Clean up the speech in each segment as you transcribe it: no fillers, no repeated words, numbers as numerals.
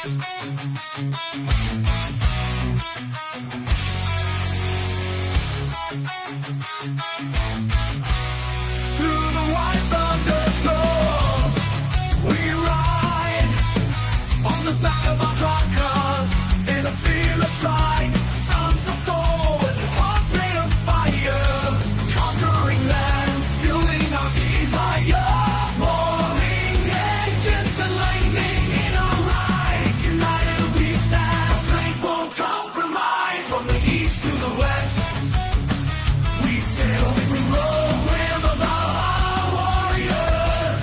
Through the white thunderstorms, we ride on the back of our truckers in a fearless stride. Sons of dawn, hearts made of fire, conquering lands, fueling our desires. Roaring engines and lightning in our eyes. United we stand, our strength won't compromise. From the east to the west, we sail every road. We're the Valhalla warriors,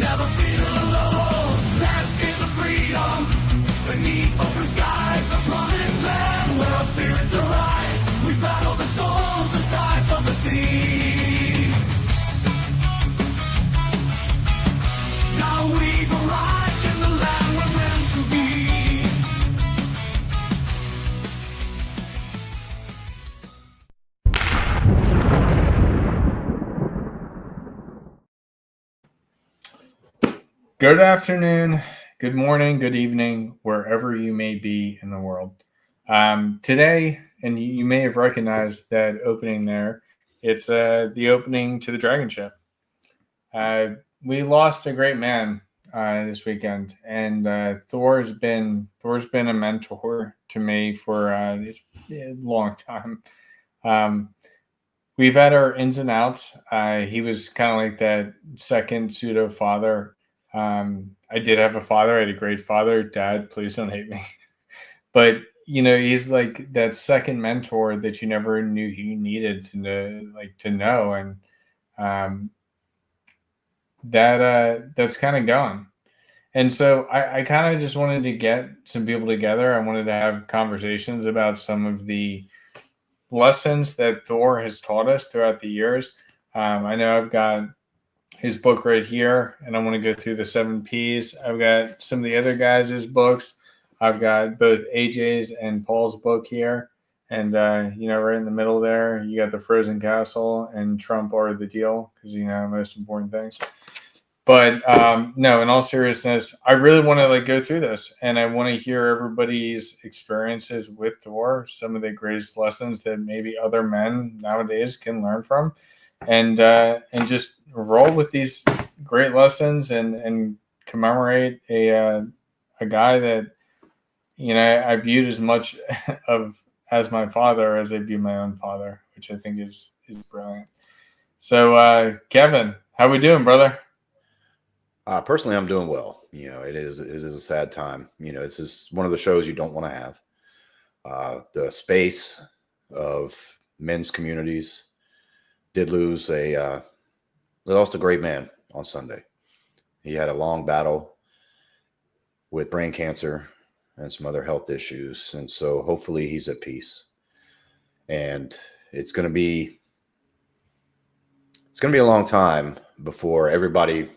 never feel alone. Landscapes of freedom, beneath open skies, the promised land where our spirits arise. We battle the storms and tides of the sea. Now we've arrived in the land we're meant to be. Good afternoon, good morning, good evening, wherever you may be in the world. Today, and you may have recognized that opening there, it's the opening to the Dragon Ship. We lost a great man this weekend, and Thor's been a mentor to me for a long time. We've had our ins and outs. He was kind of like that second pseudo father. I did have a father. I had a great father. Dad, please don't hate me. But, he's like that second mentor that you never knew you needed to know. And that's kind of gone. And so I kind of just wanted to get some people together. I wanted to have conversations about some of the lessons that Thor has taught us throughout the years. I know I've got his book right here, and I want to go through the 7 Ps. I've got some of the other guys' books. I've got both AJ's and Paul's book here. And, right in the middle there, you got the Frozen Castle and Trump are the deal, because, most important things. But, no, in all seriousness, I really want to go through this, and I want to hear everybody's experiences with Thor, some of the greatest lessons that maybe other men nowadays can learn from. And just roll with these great lessons and commemorate a guy that I viewed as much as my father as I view my own father, which I think is brilliant. So Kevin, how we doing, brother? Personally, I'm doing well. It is a sad time. This is one of the shows you don't want to have. The space of men's communities did lose lost a great man on Sunday. He had a long battle with brain cancer and some other health issues. And so hopefully he's at peace. And it's going to be a long time before everybody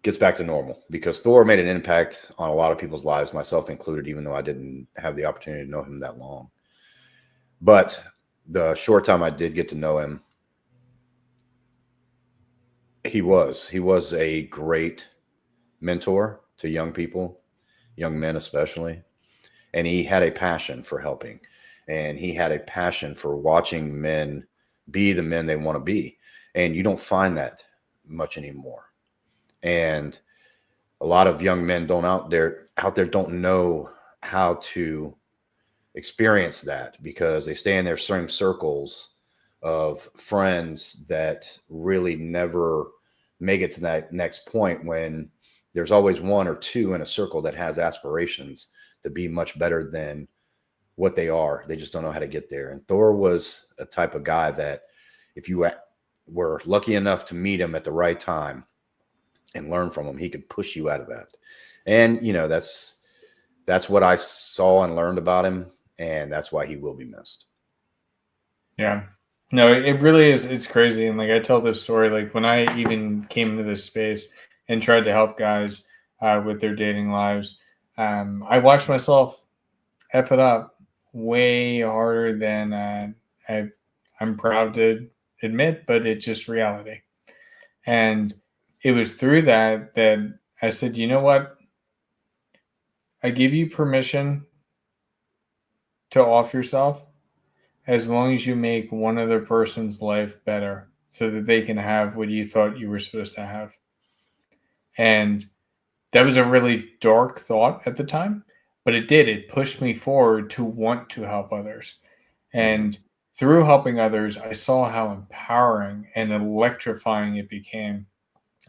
gets back to normal, because Thor made an impact on a lot of people's lives, myself included, even though I didn't have the opportunity to know him that long. But the short time I did get to know him, he was a great mentor to young people, young men especially. And he had a passion for helping, and he had a passion for watching men be the men they want to be. And you don't find that much anymore. And a lot of young men out there don't know how to experience that, because they stay in their same circles of friends that really never make it to that next point, when there's always one or two in a circle that has aspirations to be much better than what they are. They just don't know how to get there. And Thor was a type of guy that if you were lucky enough to meet him at the right time and learn from him, he could push you out of that. And, that's what I saw and learned about him. And that's why he will be missed. Yeah, no, it really is. It's crazy. And I tell this story, when I even came into this space and tried to help guys with their dating lives, I watched myself F it up way harder than I'm proud to admit, but it's just reality. And it was through that I said, you know what? I give you permission to off yourself as long as you make one other person's life better so that they can have what you thought you were supposed to have. And that was a really dark thought at the time, but it pushed me forward to want to help others. And through helping others, I saw how empowering and electrifying it became.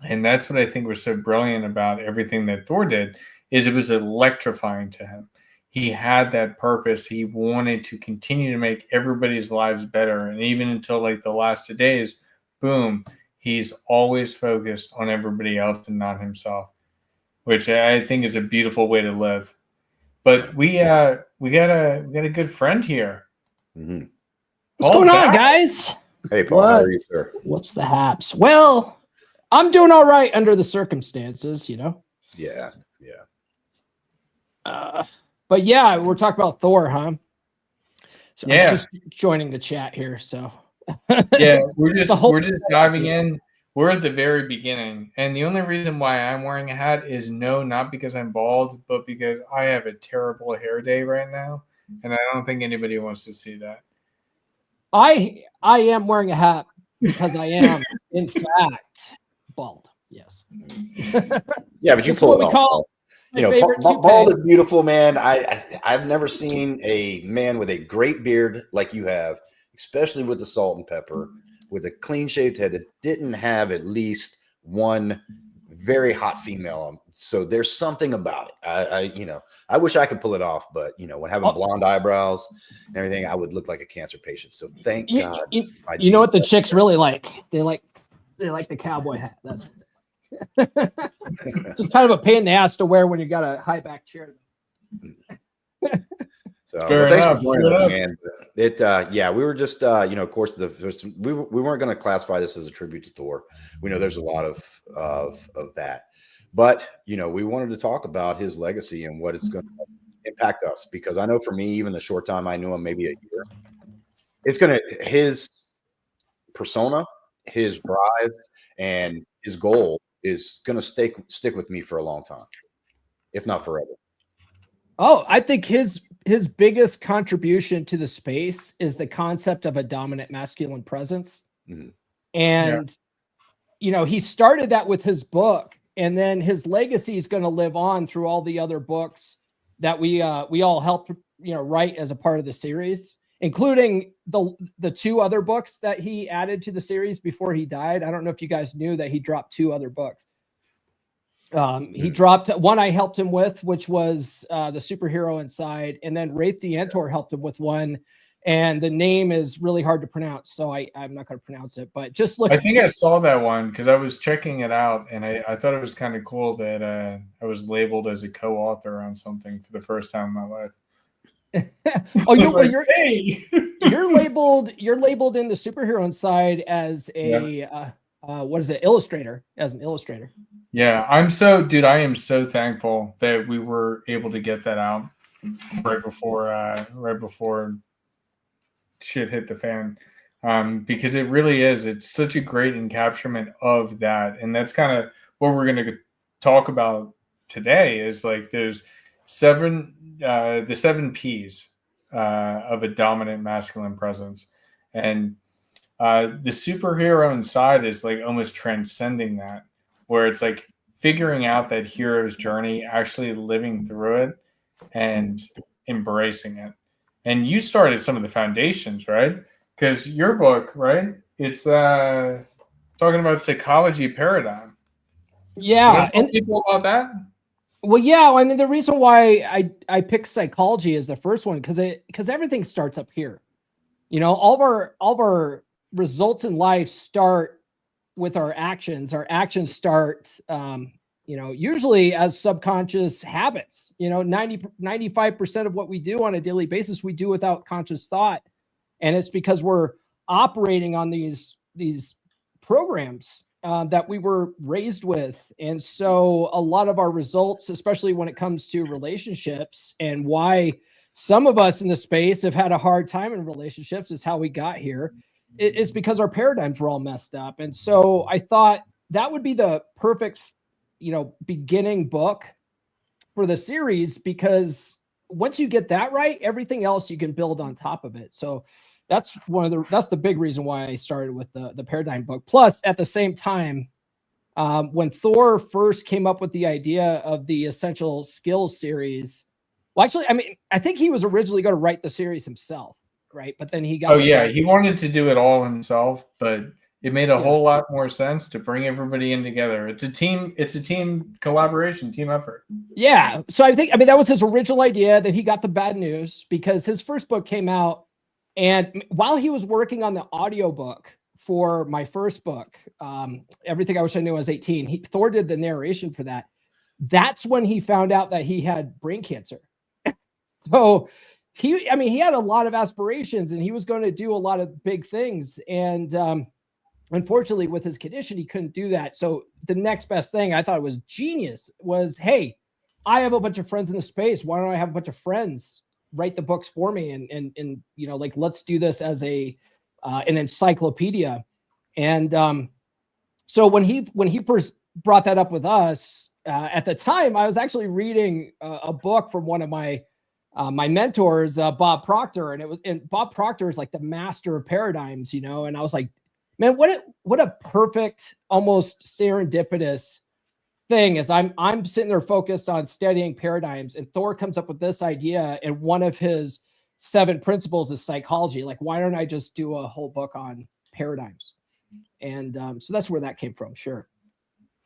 And that's what I think was so brilliant about everything that Thor did, is it was electrifying to him. He had that purpose. He wanted to continue to make everybody's lives better. And even until like the last 2 days, boom, he's always focused on everybody else and not himself, which I think is a beautiful way to live. But we got a good friend here. Mm-hmm. What's going on, guys? Hey, Paul, how are you, sir? What's the haps? Well, I'm doing all right under the circumstances, you know. Yeah. But yeah, we're talking about Thor, huh? So Yeah. I'm just joining the chat here. So yeah, we're just diving in. We're at the very beginning, and the only reason why I'm wearing a hat is not because I'm bald, but because I have a terrible hair day right now, and I don't think anybody wants to see that. I am wearing a hat because I am, in fact, bald. Yes. Yeah, but you This is pull what it we off. call You know, favorite bald toupee. is beautiful, man. I've never seen a man with a great beard like you have, especially with the salt and pepper, with a clean shaved head that didn't have at least one very hot female on. So there's something about it. I wish I could pull it off, but when having blonde eyebrows and everything, I would look like a cancer patient. So thank God. You know what the chicks really like? They like the cowboy hat. That's just kind of a pain in the ass to wear when you got a high back chair. So Fair thanks enough, for joining fair us, man. We were just of course we weren't going to classify this as a tribute to Thor. We know there's a lot of that, but we wanted to talk about his legacy and what it's going to impact us, because I know for me, even the short time I knew him, maybe a year, his persona, his drive, and his goal is going to stick with me for a long time, if not forever. Oh, I think his biggest contribution to the space is the concept of a dominant masculine presence. Mm-hmm. And, he started that with his book, and then his legacy is going to live on through all the other books that we all helped, write as a part of the series, including the 2 other books that he added to the series before he died. I don't know if you guys knew that he dropped 2 other books. He dropped one I helped him with, which was The Superhero Inside, and then Wraith the Entor helped him with one, and the name is really hard to pronounce, so I'm not going to pronounce it, but just look. I think I saw that one because I was checking it out, and I thought it was kind of cool that I was labeled as a co-author on something for the first time in my life. You're labeled in The Superhero Inside as a illustrator, as an illustrator. Yeah, I am so thankful that we were able to get that out right before shit hit the fan, because it really is. It's such a great encapsulation of that, and that's kind of what we're going to talk about today. Is like there's the 7 P's of a dominant masculine presence, and the Superhero Inside is like almost transcending that, where it's like figuring out that hero's journey, actually living through it and embracing it. And you started some of the foundations, right? Because your book, right? It's talking about psychology paradigm. Yeah. You want to tell people about that? Well, yeah. I mean, the reason why I picked psychology as the first one, because everything starts up here. All of our results in life start with our actions. Our actions start, usually as subconscious habits. 95% of what we do on a daily basis, we do without conscious thought. And it's because we're operating on these programs that we were raised with. And so a lot of our results, especially when it comes to relationships, and why some of us in the space have had a hard time in relationships, is how we got here. It's because our paradigms were all messed up. And so I thought that would be the perfect, beginning book for the series, because once you get that right, everything else you can build on top of it. So that's the big reason why I started with the Paradigm book. Plus, at the same time, when Thor first came up with the idea of the Essential Skills series, well, actually, I mean, I think he was originally going to write the series himself, right? But then he got. Oh yeah, he wanted to do it all himself, but it made a whole lot more sense to bring everybody in together. It's a team collaboration, team effort. Yeah. So I mean, that was his original idea. That he got the bad news because his first book came out, and while he was working on the audiobook for my first book, Everything I Wish I Knew When I Was 18, Thor did the narration for that. That's when he found out that he had brain cancer. So he had a lot of aspirations and he was going to do a lot of big things. And unfortunately, with his condition, he couldn't do that. So the next best thing, I thought it was genius, was, hey, I have a bunch of friends in the space. Why don't I have a bunch of friends write the books for me? And like, let's do this as an encyclopedia. And so when he first brought that up with us, at the time, I was actually reading a book from one of my mentors, Bob Proctor, and Bob Proctor is like the master of paradigms, and I was like, man, what a perfect, almost serendipitous thing is I'm sitting there focused on studying paradigms, and Thor comes up with this idea, and one of his 7 principles is psychology. Like, why don't I just do a whole book on paradigms? And so that's where that came from. Sure.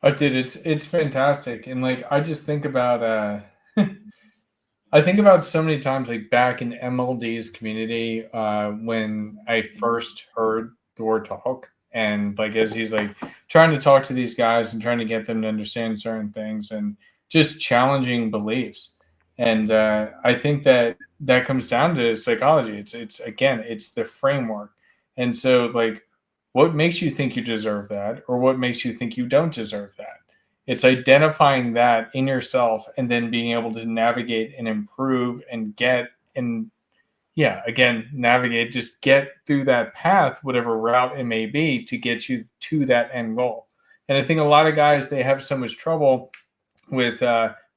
I did. It's fantastic. And like, I just think about, I think about so many times, like back in MLD's community, when I first heard Thor talk, and like, as he's like trying to talk to these guys and trying to get them to understand certain things and just challenging beliefs. And I think that comes down to psychology. It's the framework. And so like, what makes you think you deserve that, or what makes you think you don't deserve that? It's identifying that in yourself and then being able to navigate and improve and navigate, just get through that path, whatever route it may be, to get you to that end goal. And I think a lot of guys, they have so much trouble with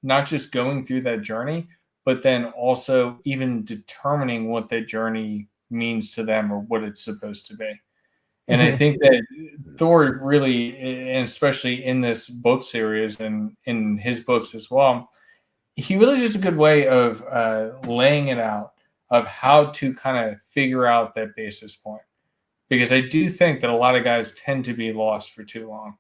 not just going through that journey, but then also even determining what that journey means to them or what it's supposed to be. And I think that Thor really, and especially in this book series and in his books as well, he really does a good way of laying it out, of how to kind of figure out that basis point. Because I do think that a lot of guys tend to be lost for too long.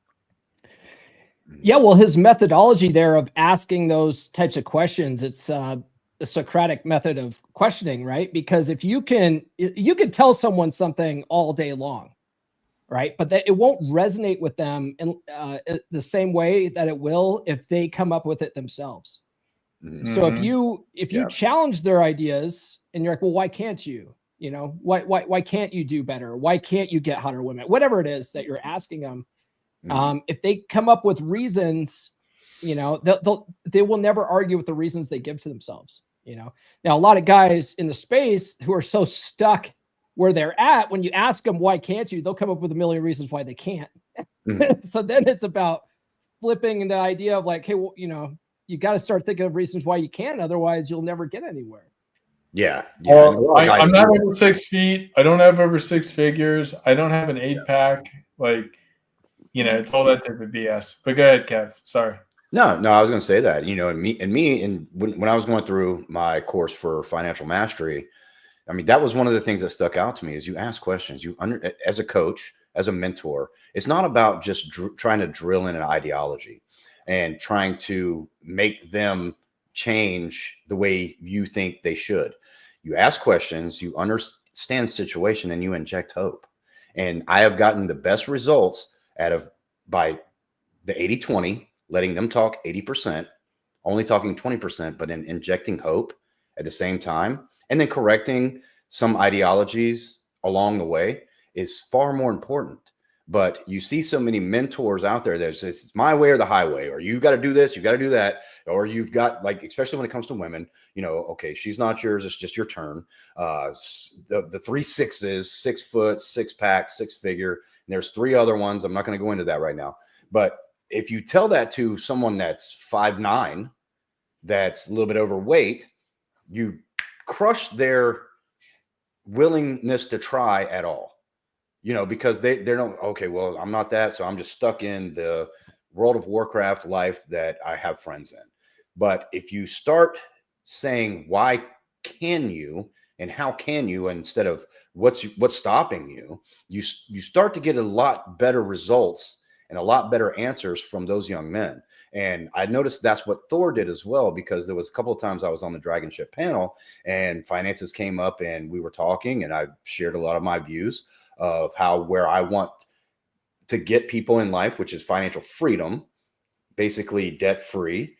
Yeah, well, his methodology there of asking those types of questions, it's the Socratic method of questioning, right? Because if you can tell someone something all day long, right? But that it won't resonate with them in the same way that it will if they come up with it themselves. Mm-hmm. So if you challenge their ideas and you're like, well, why can't you? Why can't you do better? Why can't you get hotter women? Whatever it is that you're asking them, if they come up with reasons, they will never argue with the reasons they give to themselves. Now a lot of guys in the space who are so stuck where they're at, when you ask them, why can't you, they'll come up with a million reasons why they can't. So then it's about flipping the idea of like, hey, well, you got to start thinking of reasons why you can, otherwise you'll never get anywhere. Yeah. I'm not over 6 feet. I don't have over 6 figures. I don't have an 8-pack. Like, it's all that type of BS. But go ahead, Kev. Sorry. No, I was going to say that, and when I was going through my course for financial mastery, I mean, that was one of the things that stuck out to me is you ask questions. As a coach, as a mentor, it's not about just trying to drill in an ideology and trying to make them change the way you think they should. You ask questions, you understand the situation, and you inject hope. And I have gotten the best results by the 80-20, letting them talk 80%, only talking 20%, but in injecting hope at the same time. And then correcting some ideologies along the way is far more important. But you see so many mentors out there that says it's my way or the highway, or you got to do this, you got to do that, or you've got, like, especially when it comes to women, okay, she's not yours, it's just your turn. The 3 6s, 6 foot, 6-pack, 6-figure, and there's 3 other ones. I'm not going to go into that right now. But if you tell that to someone that's 5'9", that's a little bit overweight, you crush their willingness to try at all, because they don't, okay, well, I'm not that, so I'm just stuck in the World of Warcraft life that I have friends in. But if you start saying, why can you and how can you, instead of what's stopping you, you start to get a lot better results and a lot better answers from those young men. And I noticed that's what Thor did as well, because there was a couple of times I was on the Dragon Ship panel and finances came up and we were talking, and I shared a lot of my views of where I want to get people in life, which is financial freedom, basically debt free,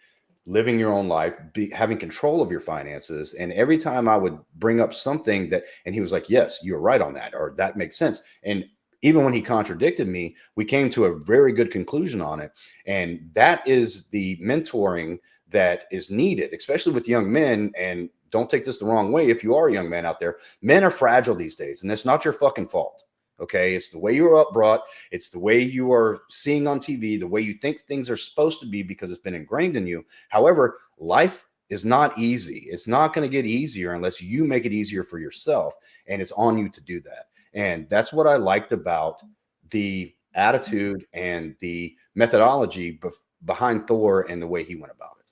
living your own life, having control of your finances. And every time I would bring up something and he was like, yes, you're right on that, or that makes sense. And even when he contradicted me, we came to a very good conclusion on it. And that is the mentoring that is needed, especially with young men. And don't take this the wrong way. If you are a young man out there, men are fragile these days, and it's not your fucking fault. Okay. It's the way you were upbrought. It's the way you are seeing on TV, the way you think things are supposed to be, because it's been ingrained in you. However, life is not easy. It's not going to get easier unless you make it easier for yourself. And it's on you to do that. And that's what I liked about the attitude and the methodology behind Thor and the way he went about it.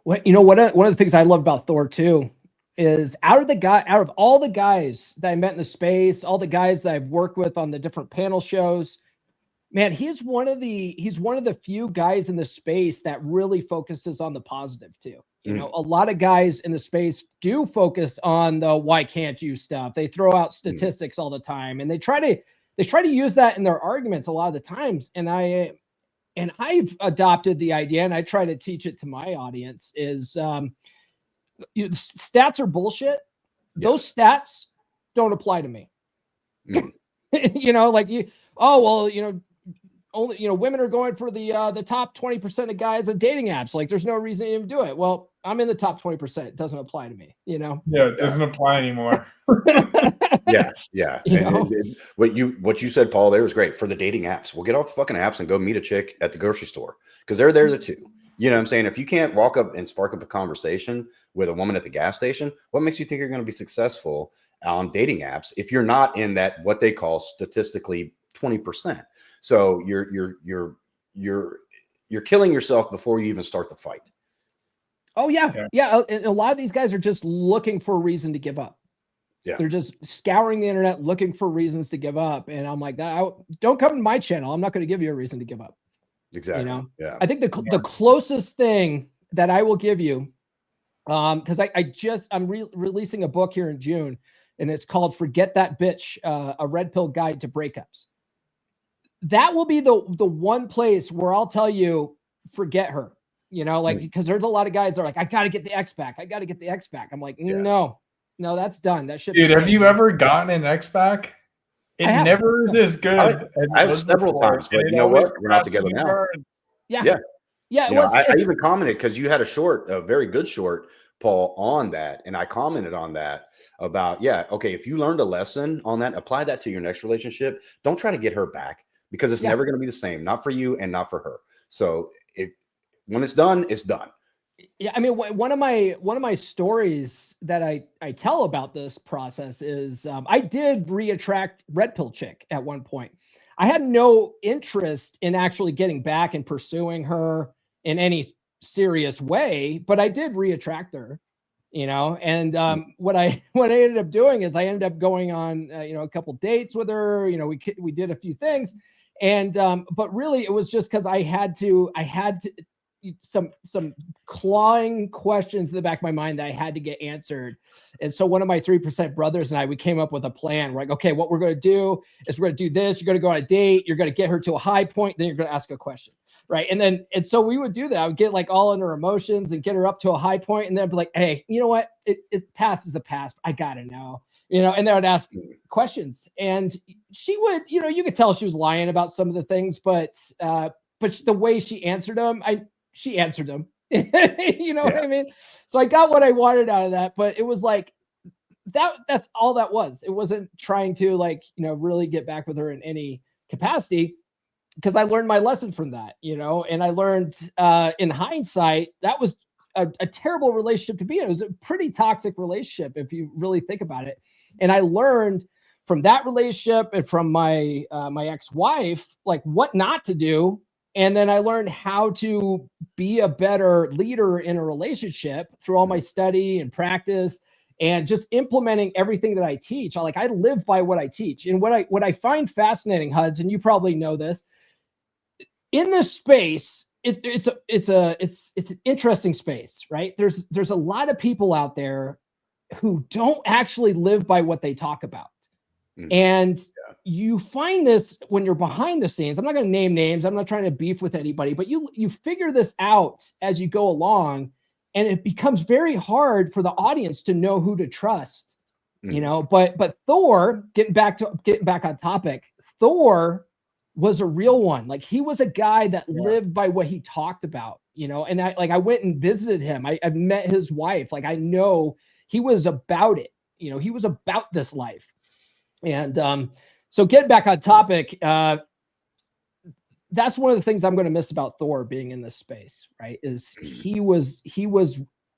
Well, one of the things I love about Thor too is out of all the guys that I met in the space, all the guys that I've worked with on the different panel shows, man, he's one of the few guys in the space that really focuses on the positive too. A lot of guys in the space do focus on the why can't you stuff. They throw out statistics all the time, and they try to use that in their arguments a lot of the times. And I've adopted the idea, and I try to teach it to my audience, is stats are bullshit. Yeah. Those stats don't apply to me. Only women are going for the top 20% of guys on dating apps. Like, there's no reason to even do it. Well, I'm in the top 20%. It doesn't apply to me. Yeah, it doesn't apply anymore. Yeah. And what you said, Paul, there was great for the dating apps. We'll get off the fucking apps and go meet a chick at the grocery store, because they're there too. You know what I'm saying? If you can't walk up and spark up a conversation with a woman at the gas station, what makes you think you're going to be successful on dating apps if you're not in that, what they call statistically 20%? So you're killing yourself before you even start the fight. Oh yeah. And a lot of these guys are just looking for a reason to give up. Yeah. They're just scouring the internet looking for reasons to give up. And I'm like, don't come to my channel. I'm not going to give you a reason to give up. Exactly. Yeah. I think the closest thing that I will give you, because I'm releasing a book here in June, and it's called "Forget That Bitch: A Red Pill Guide to Breakups." That will be the one place where I'll tell you, forget her. Because there's a lot of guys that are like, I got to get the X back. I got to get the X back. I'm like, no, that's done. That shit. Dude, have you ever gotten an X back? It never is this good. I have several times, but you know what? We're not together now. Yeah. I even commented, because you had a very good short, Paul, on that. And I commented on that about, okay, if you learned a lesson on that, apply that to your next relationship. Don't try to get her back, because it's never going to be the same. Not for you and not for her. So when it's done, it's done. Yeah, I mean, one of my stories that I tell about this process is I did re-attract Red Pill chick at one point. I had no interest in actually getting back and pursuing her in any serious way, but I did re-attract her, And what I ended up doing is I ended up going on a couple dates with her. We did a few things, and but really it was just because I had to some clawing questions in the back of my mind that I had to get answered. And so one of my 3% brothers and we came up with a plan. We're like, okay, what we're going to do is we're going to do this. You're going to go on a date. You're going to get her to a high point. Then you're going to ask a question. Right. And so we would do that. I would get like all in her emotions and get her up to a high point, and then be like, hey, you know what? It passes the past. I got to know, and they would ask questions, and she would, you could tell she was lying about some of the things, but the way she answered them, she answered them. What I mean? So I got what I wanted out of that, but it was like that's all that was. It wasn't trying to really get back with her in any capacity, because I learned my lesson from that, and I learned in hindsight that was a terrible relationship to be in. It was a pretty toxic relationship if you really think about it. And I learned from that relationship and from my my ex-wife, like what not to do. And then I learned how to be a better leader in a relationship through all my study and practice and just implementing everything that I teach. I live by what I teach. And what I find fascinating, Huds, and you probably know this, in this space, it's an interesting space, right? There's a lot of people out there who don't actually live by what they talk about. And you find this when you're behind the scenes. I'm not going to name names. I'm not trying to beef with anybody, but you figure this out as you go along, and it becomes very hard for the audience to know who to trust, you know. But Thor, getting back on topic, Thor was a real one. Like, he was a guy that lived by what he talked about, you know. And I went and visited him. I've met his wife. Like, I know he was about it. You know, he was about this life. And so getting back on topic, that's one of the things I'm going to miss about Thor being in this space, right? Is he was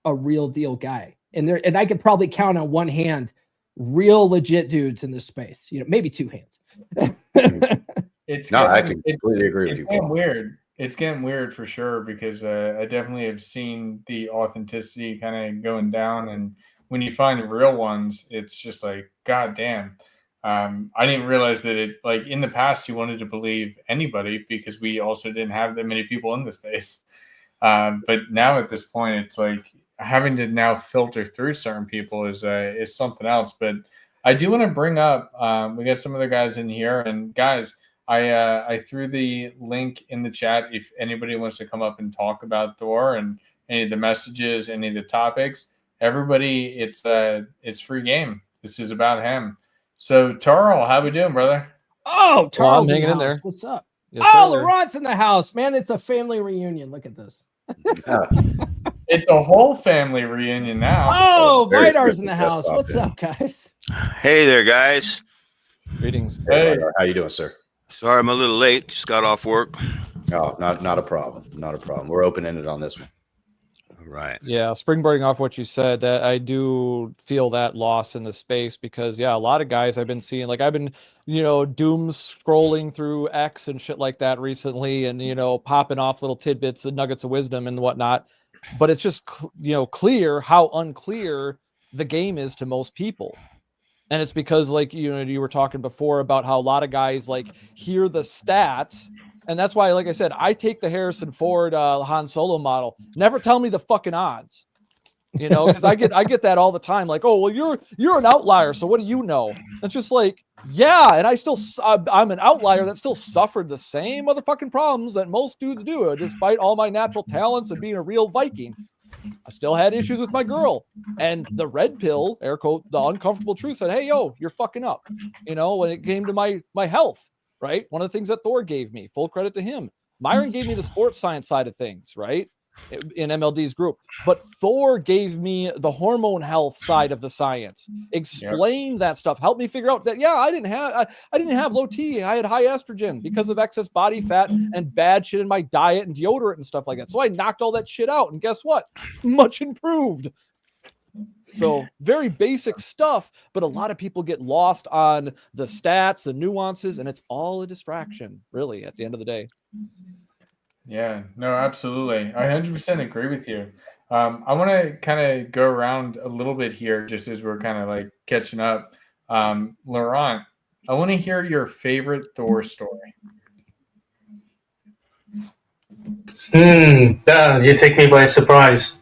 a real deal guy. And I could probably count on one hand real legit dudes in this space, you know, maybe two hands. I can completely agree with you. It's getting weird. It's getting weird for sure, because I definitely have seen the authenticity kind of going down. And when you find real ones, it's just like, God damn. I didn't realize that it, like, in the past, you wanted to believe anybody because we also didn't have that many people in the space. But now at this point, it's like having to now filter through certain people is something else. But I do want to bring up, we got some other guys in here, and guys, I threw the link in the chat if anybody wants to come up and talk about Thor and any of the messages, any of the topics. Everybody, it's free game. This is about him. So, Tarl, how we doing, brother? Oh, Tarl's hanging in there. What's up? Yes, oh, sir. Laurent's in the house, man. It's a family reunion. Look at this. It's a whole family reunion now. Oh, Very Vidar's in good the guest house. pop What's in. up, guys? Hey there, guys. Greetings. Hey. How you doing, sir? Sorry I'm a little late. Just got off work. Oh, not a problem. Not a problem. We're open-ended on this one. All right. Yeah, springboarding off what you said, I do feel that loss in the space because, yeah, a lot of guys I've been seeing, like I've been, doom scrolling through X and shit like that recently and, popping off little tidbits and nuggets of wisdom and whatnot. But it's just, clear how unclear the game is to most people. And it's because, like, you were talking before about how a lot of guys, like, hear the stats. And that's why, like I said, I take the Harrison Ford Han Solo model. Never tell me the fucking odds, because I get that all the time. Like, oh, well, you're an outlier, so what do you know? It's just like, yeah, and I'm an outlier that still suffered the same motherfucking problems that most dudes do, despite all my natural talents and being a real Viking. I still had issues with my girl, and the red pill, air quote, the uncomfortable truth said, hey, yo, you're fucking up, when it came to my health. Right? One of the things that Thor gave me, full credit to him. Myron gave me the sports science side of things, right? In MLD's group. But Thor gave me the hormone health side of the science. Explained that stuff. Helped me figure out that, yeah, I didn't have low T. I had high estrogen because of excess body fat and bad shit in my diet and deodorant and stuff like that. So I knocked all that shit out. And guess what? Much improved. So very basic stuff, but a lot of people get lost on the stats, the nuances, and it's all a distraction, really, at the end of the day. Yeah, no, absolutely. I 100% agree with you. I want to kind of go around a little bit here just as we're kind of like catching up. Laurent, I want to hear your favorite Thor story. You take me by surprise.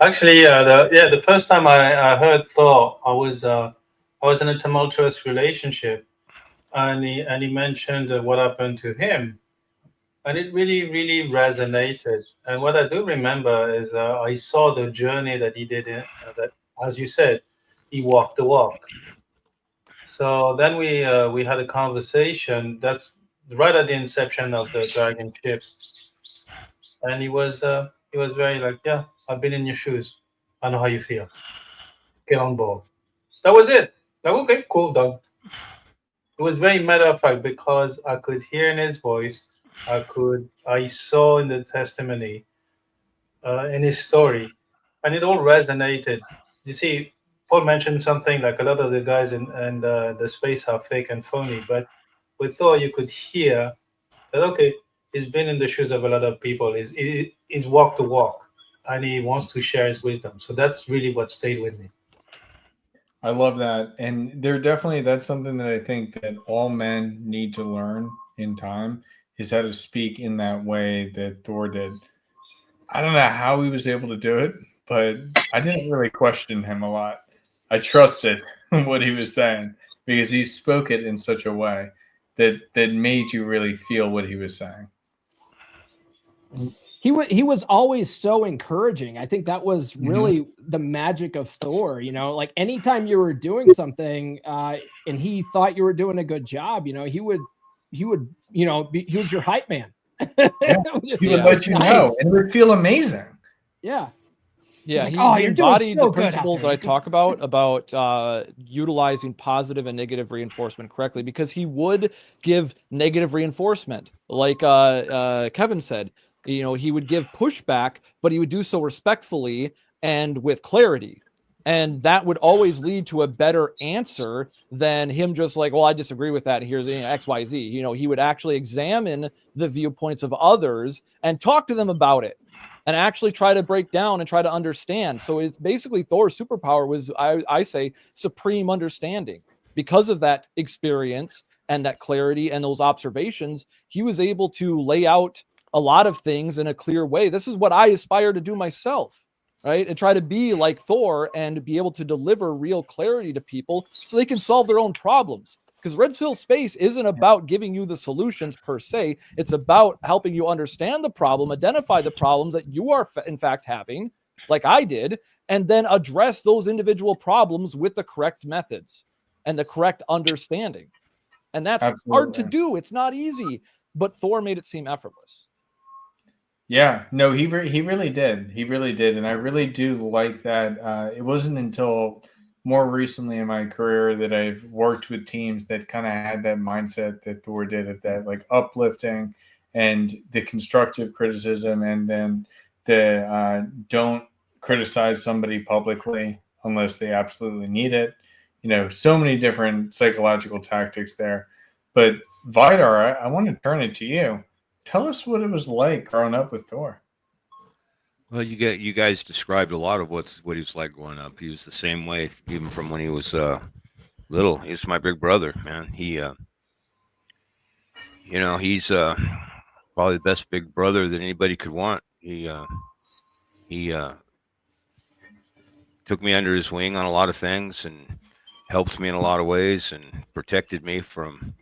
Actually, the first time I heard Thor, I was in a tumultuous relationship, and he mentioned what happened to him, and it really, really resonated. And what I do remember is I saw the journey that he did. That, as you said, he walked the walk. So then we had a conversation. That's right at the inception of the dragon ship, and he was very like, yeah, I've been in your shoes. I know how you feel. Get on board. That was it. Like, okay, cool, done. It was very matter of fact because I could hear in his voice, I saw in the testimony in his story, and it all resonated. You see, Paul mentioned something like a lot of the guys in the space are fake and phony, but with Thor, you could hear that okay, he's been in the shoes of a lot of people. He's walked the walk, and he wants to share his wisdom. So that's really what stayed with me. I love that. And that's something that I think that all men need to learn in time is how to speak in that way that Thor did. I don't know how he was able to do it, but I didn't really question him a lot. I trusted what he was saying because he spoke it in such a way that made you really feel what he was saying. He was always so encouraging. I think that was really the magic of Thor. You know, like anytime you were doing something and he thought you were doing a good job, you know, he would he was your hype man. Yeah. He would let you know, and it would feel amazing. Yeah. Yeah, like, he, "Oh, he you're doing embodied so the good out principles there." that I talk about utilizing positive and negative reinforcement correctly, because he would give negative reinforcement, like Kevin said. You know, he would give pushback, but he would do so respectfully and with clarity. And that would always lead to a better answer than him just like, well, I disagree with that. Here's X, Y, Z. You know, he would actually examine the viewpoints of others and talk to them about it, and actually try to break down and try to understand. So it's basically Thor's superpower was, I say, supreme understanding. Because of that experience and that clarity and those observations, he was able to lay out a lot of things in a clear way. This is what I aspire to do myself, right? And try to be like Thor and be able to deliver real clarity to people so they can solve their own problems. Because Red Pill Space isn't about giving you the solutions per se. It's about helping you understand the problem, identify the problems that you are in fact having, like I did, and then address those individual problems with the correct methods and the correct understanding. And that's hard to do. It's not easy, but Thor made it seem effortless. Yeah, no, he really did. He really did, and I really do like that. It wasn't until more recently in my career that I've worked with teams that kind of had that mindset that Thor did, of that like uplifting and the constructive criticism, and then the don't criticize somebody publicly unless they absolutely need it. You know, so many different psychological tactics there. But Vidar, I want to turn it to you. Tell us what it was like growing up with Thor. Well, you guys described a lot of what he was like growing up. He was the same way, even from when he was little. He was my big brother, man. He, he's probably the best big brother that anybody could want. He took me under his wing on a lot of things and helped me in a lot of ways and protected me from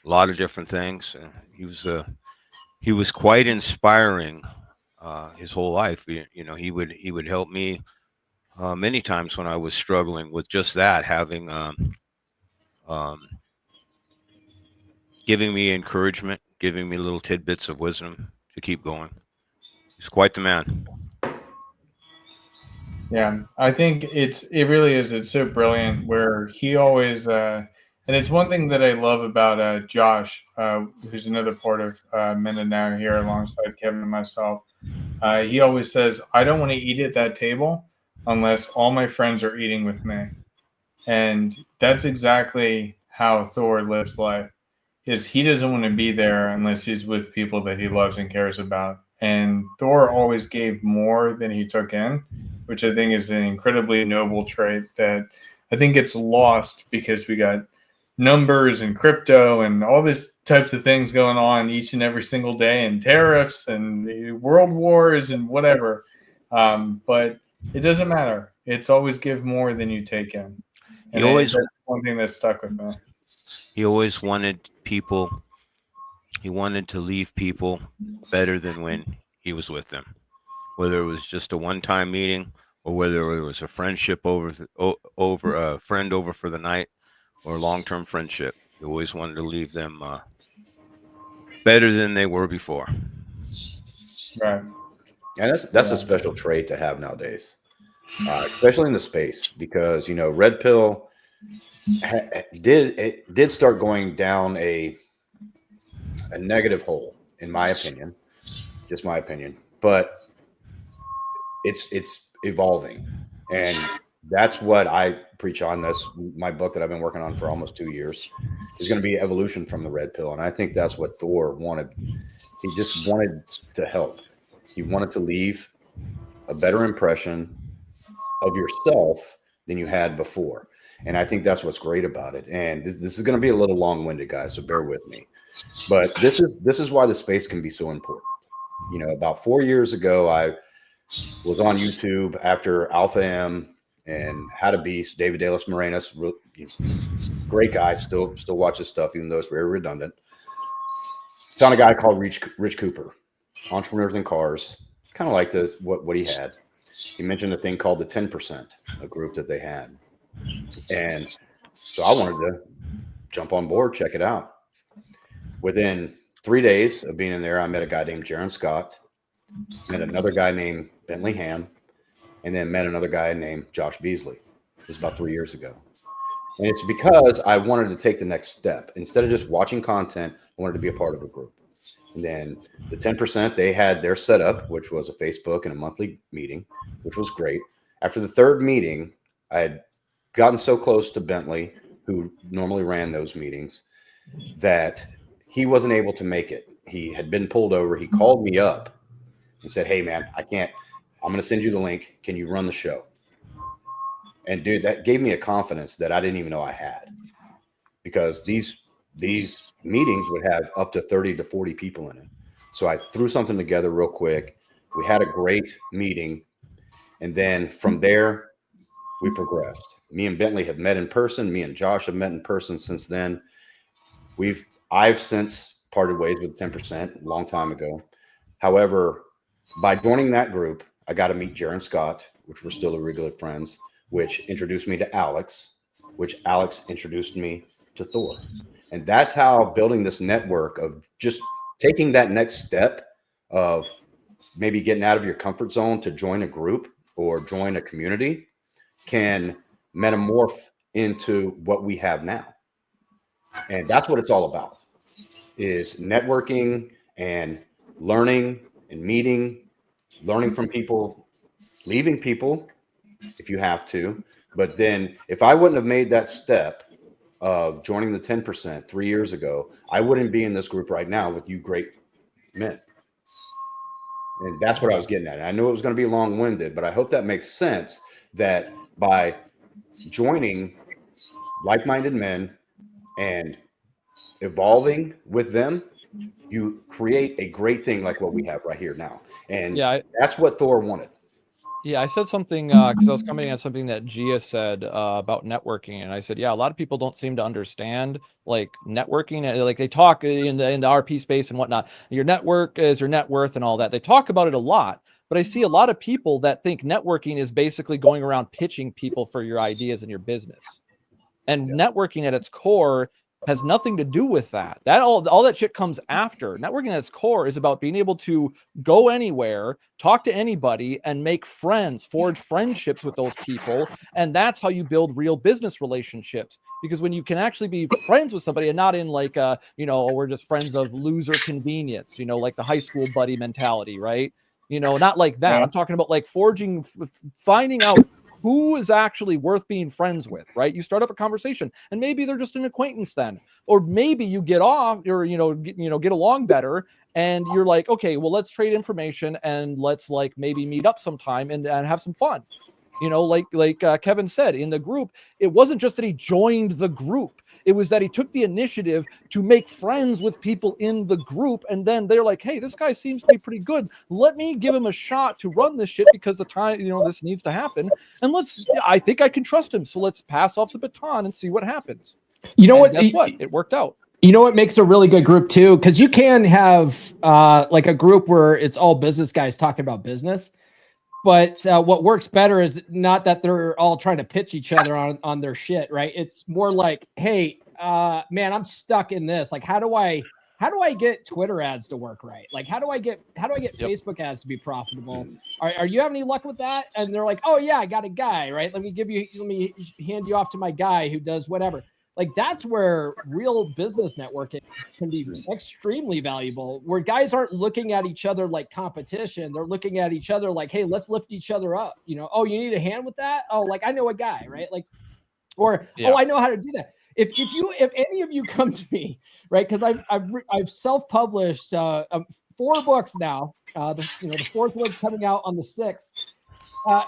a lot of different things. He was quite inspiring his whole life. He would help me many times when I was struggling with just that, having giving me encouragement, giving me little tidbits of wisdom to keep going. He's quite the man. Yeah, I think it really is. It's so brilliant where he always, and it's one thing that I love about Josh, who's another part of Men and Now here alongside Kevin and myself. He always says, I don't want to eat at that table unless all my friends are eating with me. And that's exactly how Thor lives life. Is he doesn't want to be there unless he's with people that he loves and cares about. And Thor always gave more than he took in, which I think is an incredibly noble trait that I think gets lost because we got numbers and crypto and all these types of things going on each and every single day, and tariffs and world wars and whatever. But it doesn't matter. It's always give more than you take in. And that's one thing that stuck with me. He always wanted people. He wanted to leave people better than when he was with them, whether it was just a one-time meeting or whether it was a friendship over a friend over for the night or a long-term friendship. He always wanted to leave them better than they were before. Right. And that's a special trait to have nowadays, especially in the space, because Red Pill did start going down a negative hole, in my opinion, just my opinion. But it's evolving, and that's what I preach on. That's my book that I've been working on for almost 2 years, is going to be evolution from the red pill. And I think that's what Thor wanted. He just wanted to help. He wanted to leave a better impression of yourself than you had before. And I think that's what's great about it. And this is going to be a little long-winded, guys, so bear with me. But this is why the space can be so important. You know, about 4 years ago, I was on YouTube after Alpha M and How to Beast, David De Los Morenos, great guy, still watch his stuff, even though it's very redundant. Found a guy called Rich Cooper, Entrepreneurs in Cars, kind of liked what he had. He mentioned a thing called the 10%, a group that they had. And so I wanted to jump on board, check it out. Within 3 days of being in there, I met a guy named Jaron Scott, met another guy named Bentley Ham, and then met another guy named Josh Beasley. This is about 3 years ago. And it's because I wanted to take the next step. Instead of just watching content, I wanted to be a part of a group. And then the 10%, they had their setup, which was a Facebook and a monthly meeting, which was great. After the third meeting, I had gotten so close to Bentley, who normally ran those meetings, that he wasn't able to make it. He had been pulled over. He called me up and said, "Hey, man, I can't. I'm going to send you the link. Can you run the show?" And dude, that gave me a confidence that I didn't even know I had, because these meetings would have up to 30 to 40 people in it. So I threw something together real quick. We had a great meeting. And then from there, we progressed. Me and Bentley have met in person. Me and Josh have met in person since then. I've since parted ways with 10% a long time ago. However, by joining that group, I got to meet Jaron Scott, which we're still regular friends, which introduced me to Alex, which Alex introduced me to Thor. And that's how building this network of just taking that next step of maybe getting out of your comfort zone to join a group or join a community can metamorph into what we have now. And that's what it's all about, is networking and learning and meeting, learning from people, leaving people if you have to. But then if I wouldn't have made that step of joining the 10% 3 years ago, I wouldn't be in this group right now with you great men. And that's what I was getting at. And I knew it was going to be long-winded, but I hope that makes sense, that by joining like-minded men and evolving with them, you create a great thing like what we have right here now. And that's what Thor wanted. Yeah, I said something because I was commenting on something that Gia said about networking, and I said, yeah, a lot of people don't seem to understand like networking. Like they talk in the RP space and whatnot. Your network is your net worth and all that. They talk about it a lot, but I see a lot of people that think networking is basically going around pitching people for your ideas and your business. And networking at its core has nothing to do with that. All that shit comes after. Networking at its core is about being able to go anywhere, talk to anybody, and make friends, forge friendships with those people. And that's how you build real business relationships. Because when you can actually be friends with somebody and not in like, we're just friends of loser convenience, like the high school buddy mentality, right? Not like that. I'm talking about like finding out who is actually worth being friends with, right? You start up a conversation and maybe they're just an acquaintance then, or maybe you get off or, get along better. And you're like, okay, well, let's trade information and let's like maybe meet up sometime and have some fun. Like Kevin said in the group, it wasn't just that he joined the group. It was that he took the initiative to make friends with people in the group. And then they're like, hey, this guy seems to be pretty good. Let me give him a shot to run this shit because the time, this needs to happen. And I think I can trust him. So let's pass off the baton and see what happens. Guess what? It worked out. You know what makes a really good group too? Because you can have like a group where it's all business guys talking about business. But what works better is not that they're all trying to pitch each other on their shit, right? It's more like, hey, man, I'm stuck in this. Like, how do I get Twitter ads to work right? Like, how do I get Facebook ads to be profitable? Are you having any luck with that? And they're like, oh yeah, I got a guy, right? Let me hand you off to my guy who does whatever. Like that's where real business networking can be extremely valuable, where guys aren't looking at each other like competition. They're looking at each other like, hey, let's lift each other up. You know, oh, you need a hand with that? Oh, like I know a guy, right? Like, or Yeah. oh, I know how to do that. If any of you come to me, right? Because I've self-published 4 books now. The fourth one's coming out on the 6th.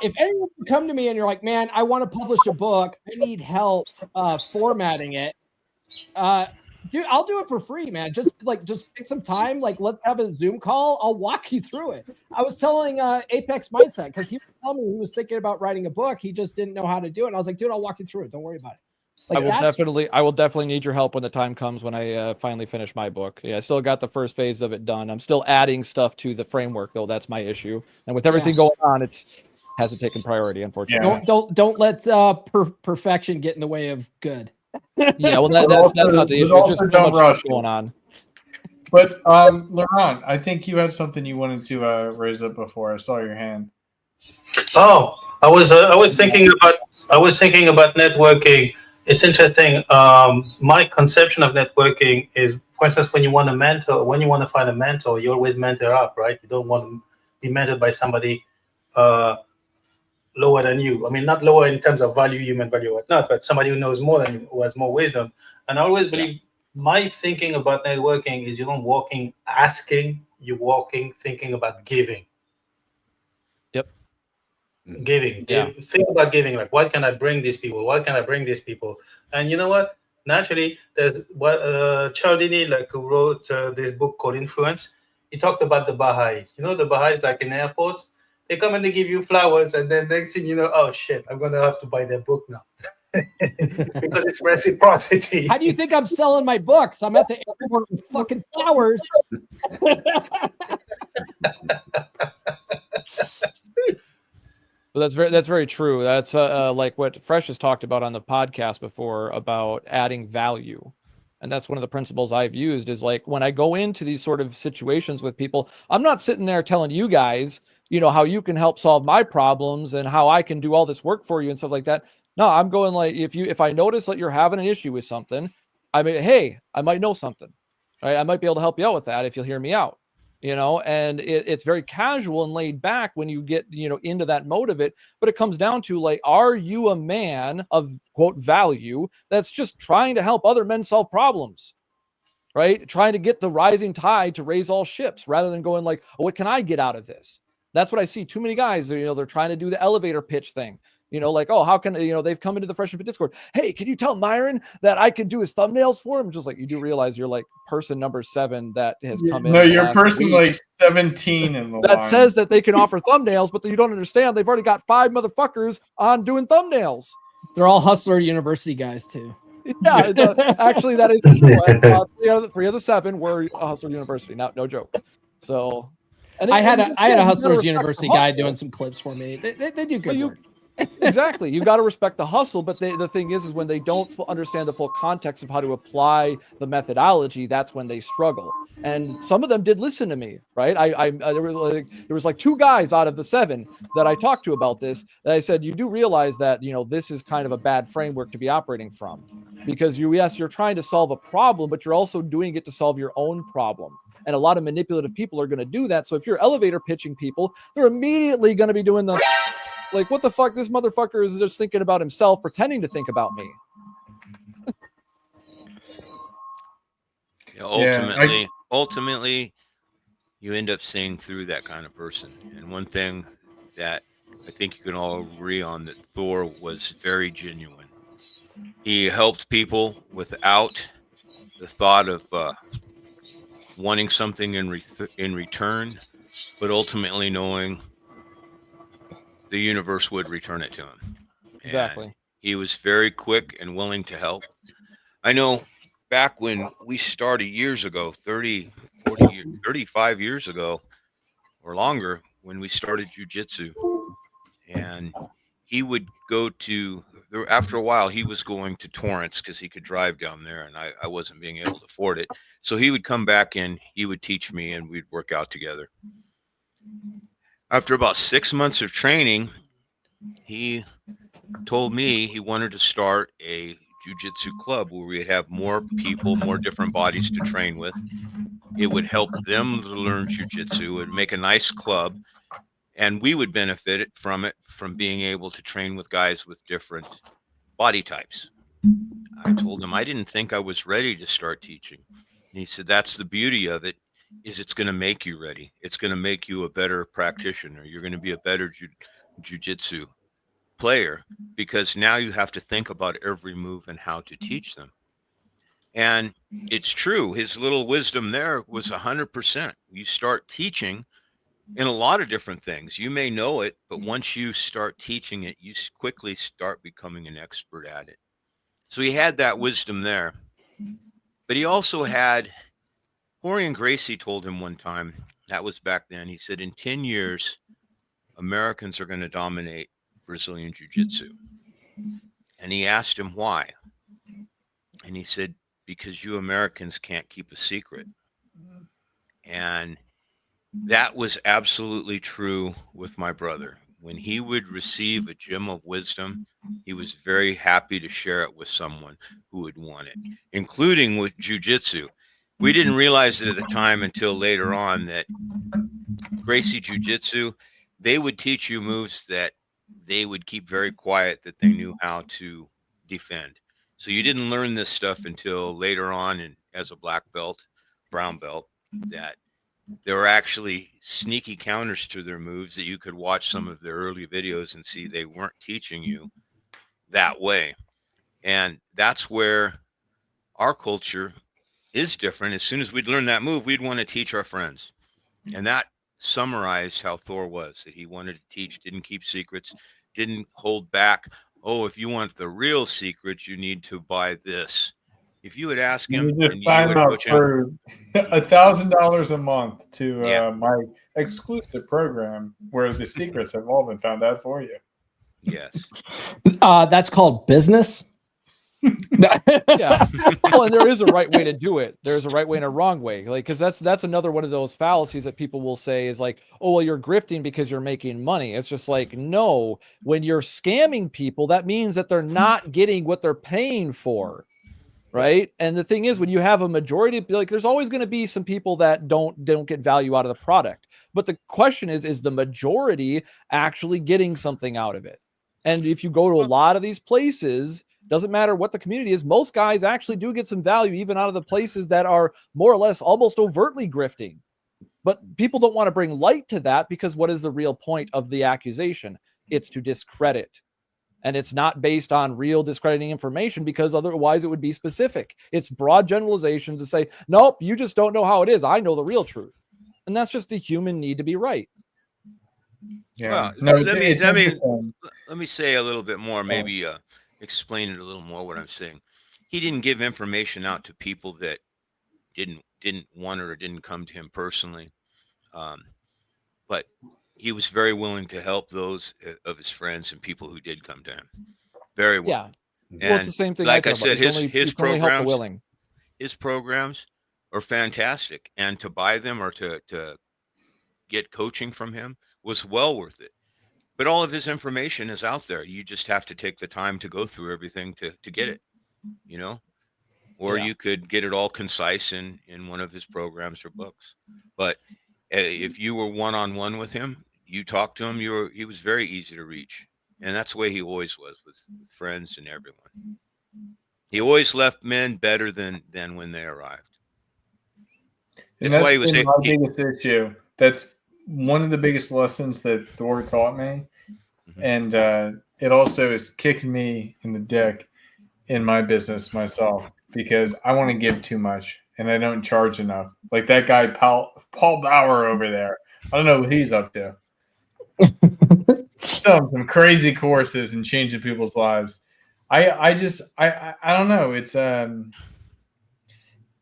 If anyone can come to me and you're like, man, I want to publish a book, I need help formatting it. Dude, I'll do it for free, man. Just pick some time. Like, let's have a Zoom call. I'll walk you through it. I was telling Apex Mindset, because he was telling me he was thinking about writing a book. He just didn't know how to do it. And I was like, dude, I'll walk you through it. Don't worry about it. Like, I will definitely need your help when the time comes when I finally finish my book. Yeah, I still got the first phase of it done. I'm still adding stuff to the framework, though. That's my issue. And with everything going on, it hasn't taken priority, unfortunately. Don't let perfection get in the way of good. Yeah, well, that's not the issue. It's just so much stuff going on. But Laurent, I think you had something you wanted to raise up before. I saw your hand. Oh, I was thinking about networking. It's interesting. My conception of networking is, for instance, when you want to find a mentor, you always mentor up, right? You don't want to be mentored by somebody lower than you. I mean, not lower in terms of value, human value, or whatnot, but somebody who knows more than you, who has more wisdom. And I always believe my thinking about networking is, you don't walking asking, you're walking thinking about giving. Giving. Think about giving. Like, what can I bring these people? What can I bring these people? And you know what? Naturally, there's what Cialdini, like, who wrote this book called Influence. He talked about the Baha'is. You know, the Baha'is, like in airports, they come and they give you flowers, and then next thing you know, oh shit, I'm gonna have to buy their book now. Because it's reciprocity. How do you think I'm selling my books? I'm at the airport with fucking flowers. Well, that's very true. That's like what Fresh has talked about on the podcast before about adding value. And that's one of the principles I've used is, like, when I go into these sort of situations with people, I'm not sitting there telling you guys, how you can help solve my problems and how I can do all this work for you and stuff like that. No, I'm going like, if I notice that you're having an issue with something, I mean, hey, I might know something, right? I might be able to help you out with that if you'll hear me out. And it's very casual and laid back when you get, into that mode of it. But it comes down to, like, are you a man of, quote, value that's just trying to help other men solve problems, right? Trying to get the rising tide to raise all ships rather than going like, oh, what can I get out of this? That's what I see too many guys, they're trying to do the elevator pitch thing. Like, oh, how can, they've come into the Fresh and Fit Discord. Hey, can you tell Myron that I can do his thumbnails for him? Just like, you do realize you're like person number 7 that has come in. No, you're person like 17 in the that line. says that they can offer thumbnails, but you don't understand. They've already got 5 motherfuckers on doing thumbnails. They're all Hustler University guys too. Yeah, actually, that is true. 3 of the 7 were Hustler University. No joke. So, and I had a Hustlers University guy doing some clips for me. They do good work. Exactly. You got to respect the hustle, but the thing is when they don't understand the full context of how to apply the methodology, that's when they struggle. And some of them did listen to me, right? There was like 2 guys out of the 7 that I talked to about this. That I said, you do realize that, this is kind of a bad framework to be operating from, because you're trying to solve a problem, but you're also doing it to solve your own problem. And a lot of manipulative people are going to do that. So if you're elevator pitching people, they're immediately going to be doing the, like, what the fuck? This motherfucker is just thinking about himself, pretending to think about me. Ultimately, you end up seeing through that kind of person. And one thing that I think you can all agree on, that Thor was very genuine. He helped people without the thought of wanting something in return, but ultimately knowing the universe would return it to him. Exactly. And he was very quick and willing to help. I know back when we started years ago, 30, 40 years, 35 years ago or longer, when we started jiu-jitsu, and he would go to, after a while, he was going to Torrance because he could drive down there, and I wasn't being able to afford it. So he would come back in, he would teach me, and we'd work out together. After about 6 months of training, he told me he wanted to start a jiu-jitsu club where we'd have more people, more different bodies to train with. It would help them to learn jiu-jitsu. It would make a nice club, and we would benefit from it, from being able to train with guys with different body types. I told him I didn't think I was ready to start teaching. And he said, that's the beauty of it, is it's going to make you ready. It's going to make you a better practitioner. You're going to be a better jiu-jitsu player, because now you have to think about every move and how to teach them. And it's true. His little wisdom there was 100%. You start teaching in a lot of different things. You may know it, but once you start teaching it, you quickly start becoming an expert at it. So he had that wisdom there. But he also had, Rorion Gracie told him one time, that was back then, he said, in 10 years, Americans are going to dominate Brazilian Jiu-Jitsu. And he asked him why. And he said, because you Americans can't keep a secret. And that was absolutely true with my brother. When he would receive a gem of wisdom, he was very happy to share it with someone who would want it, including with jiu-jitsu. We didn't realize it at the time until later on that Gracie Jiu-Jitsu, they would teach you moves that they would keep very quiet, that they knew how to defend. So you didn't learn this stuff until later on, and as a black belt, brown belt, that there were actually sneaky counters to their moves that you could watch some of their early videos and see they weren't teaching you that way. And that's where our culture is different. As soon as we'd learn that move, we'd want to teach our friends. And that summarized how Thor was, that he wanted to teach, didn't keep secrets, didn't hold back. Oh, if you want the real secrets, you need to buy this. If you would ask him, you just sign up for $1,000 a month to my exclusive program where the secrets have all been found out for you. Yes. That's called business. Yeah. Well, and there is a right way to do it. There's a right way and a wrong way. Like, because that's another one of those fallacies that people will say is like, oh, well, you're grifting because you're making money. It's just like, no, when you're scamming people, that means that they're not getting what they're paying for. Right. And the thing is, when you have a majority, like, there's always going to be some people that don't get value out of the product. But the question is the majority actually getting something out of it? And if you go to a lot of these places, doesn't matter what the community is, most guys actually do get some value even out of the places that are more or less almost overtly grifting. But people don't want to bring light to that, because what is the real point of the accusation? It's to discredit. And it's not based on real discrediting information, because otherwise it would be specific. It's broad generalization to say, nope, you just don't know how it is. I know the real truth. And that's just the human need to be right. Yeah. Well, no, let me say a little bit more, maybe explain it a little more what I'm saying. He didn't give information out to people that didn't want it or didn't come to him personally. But he was very willing to help those of his friends and people who did come to him. Very well. Yeah. And well, it's the same thing. Like I said, his programs are fantastic, and to buy them or to get coaching from him was well worth it. But all of his information is out there. You just have to take the time to go through everything to get it, you know, or you could get it all concise in one of his programs or books. But if you were one-on-one with him, you talked to him, he was very easy to reach. And that's the way he always was with friends and everyone. He always left men better than when they arrived. And that's why he was my biggest issue. That's one of the biggest lessons that Thor taught me. Mm-hmm. And it also is kicking me in the dick in my business myself, because I want to give too much and I don't charge enough. Like that guy, Paul Bauer over there. I don't know what he's up to. Some crazy courses and changing people's lives. I don't know. It's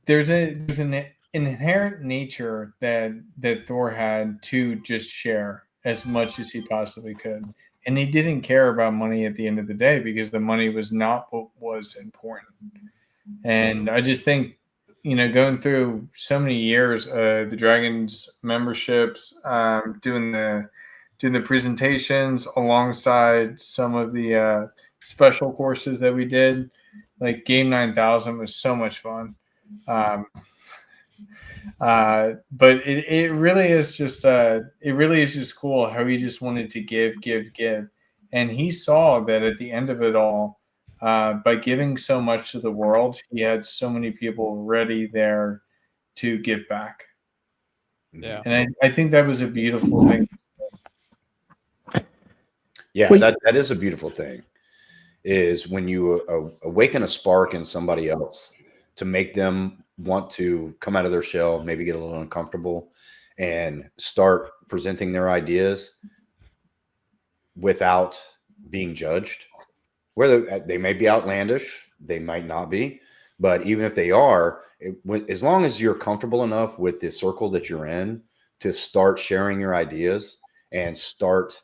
there's an inherent nature that Thor had to just share as much as he possibly could. And he didn't care about money at the end of the day, because the money was not what was important. And I just think, going through so many years, the Dragons memberships, doing the presentations alongside some of the special courses that we did, Like Game 9000 was so much fun. But it really is just cool how he just wanted to give, and he saw that at the end of it all, by giving so much to the world, he had so many people ready there to give back. Yeah. And I think that was a beautiful thing. Yeah, Well, that is a beautiful thing, is when you awaken a spark in somebody else to make them want to come out of their shell, maybe get a little uncomfortable, and start presenting their ideas without being judged. Whether they may be outlandish, they might not be, but even if they are, as long as you're comfortable enough with the circle that you're in to start sharing your ideas and start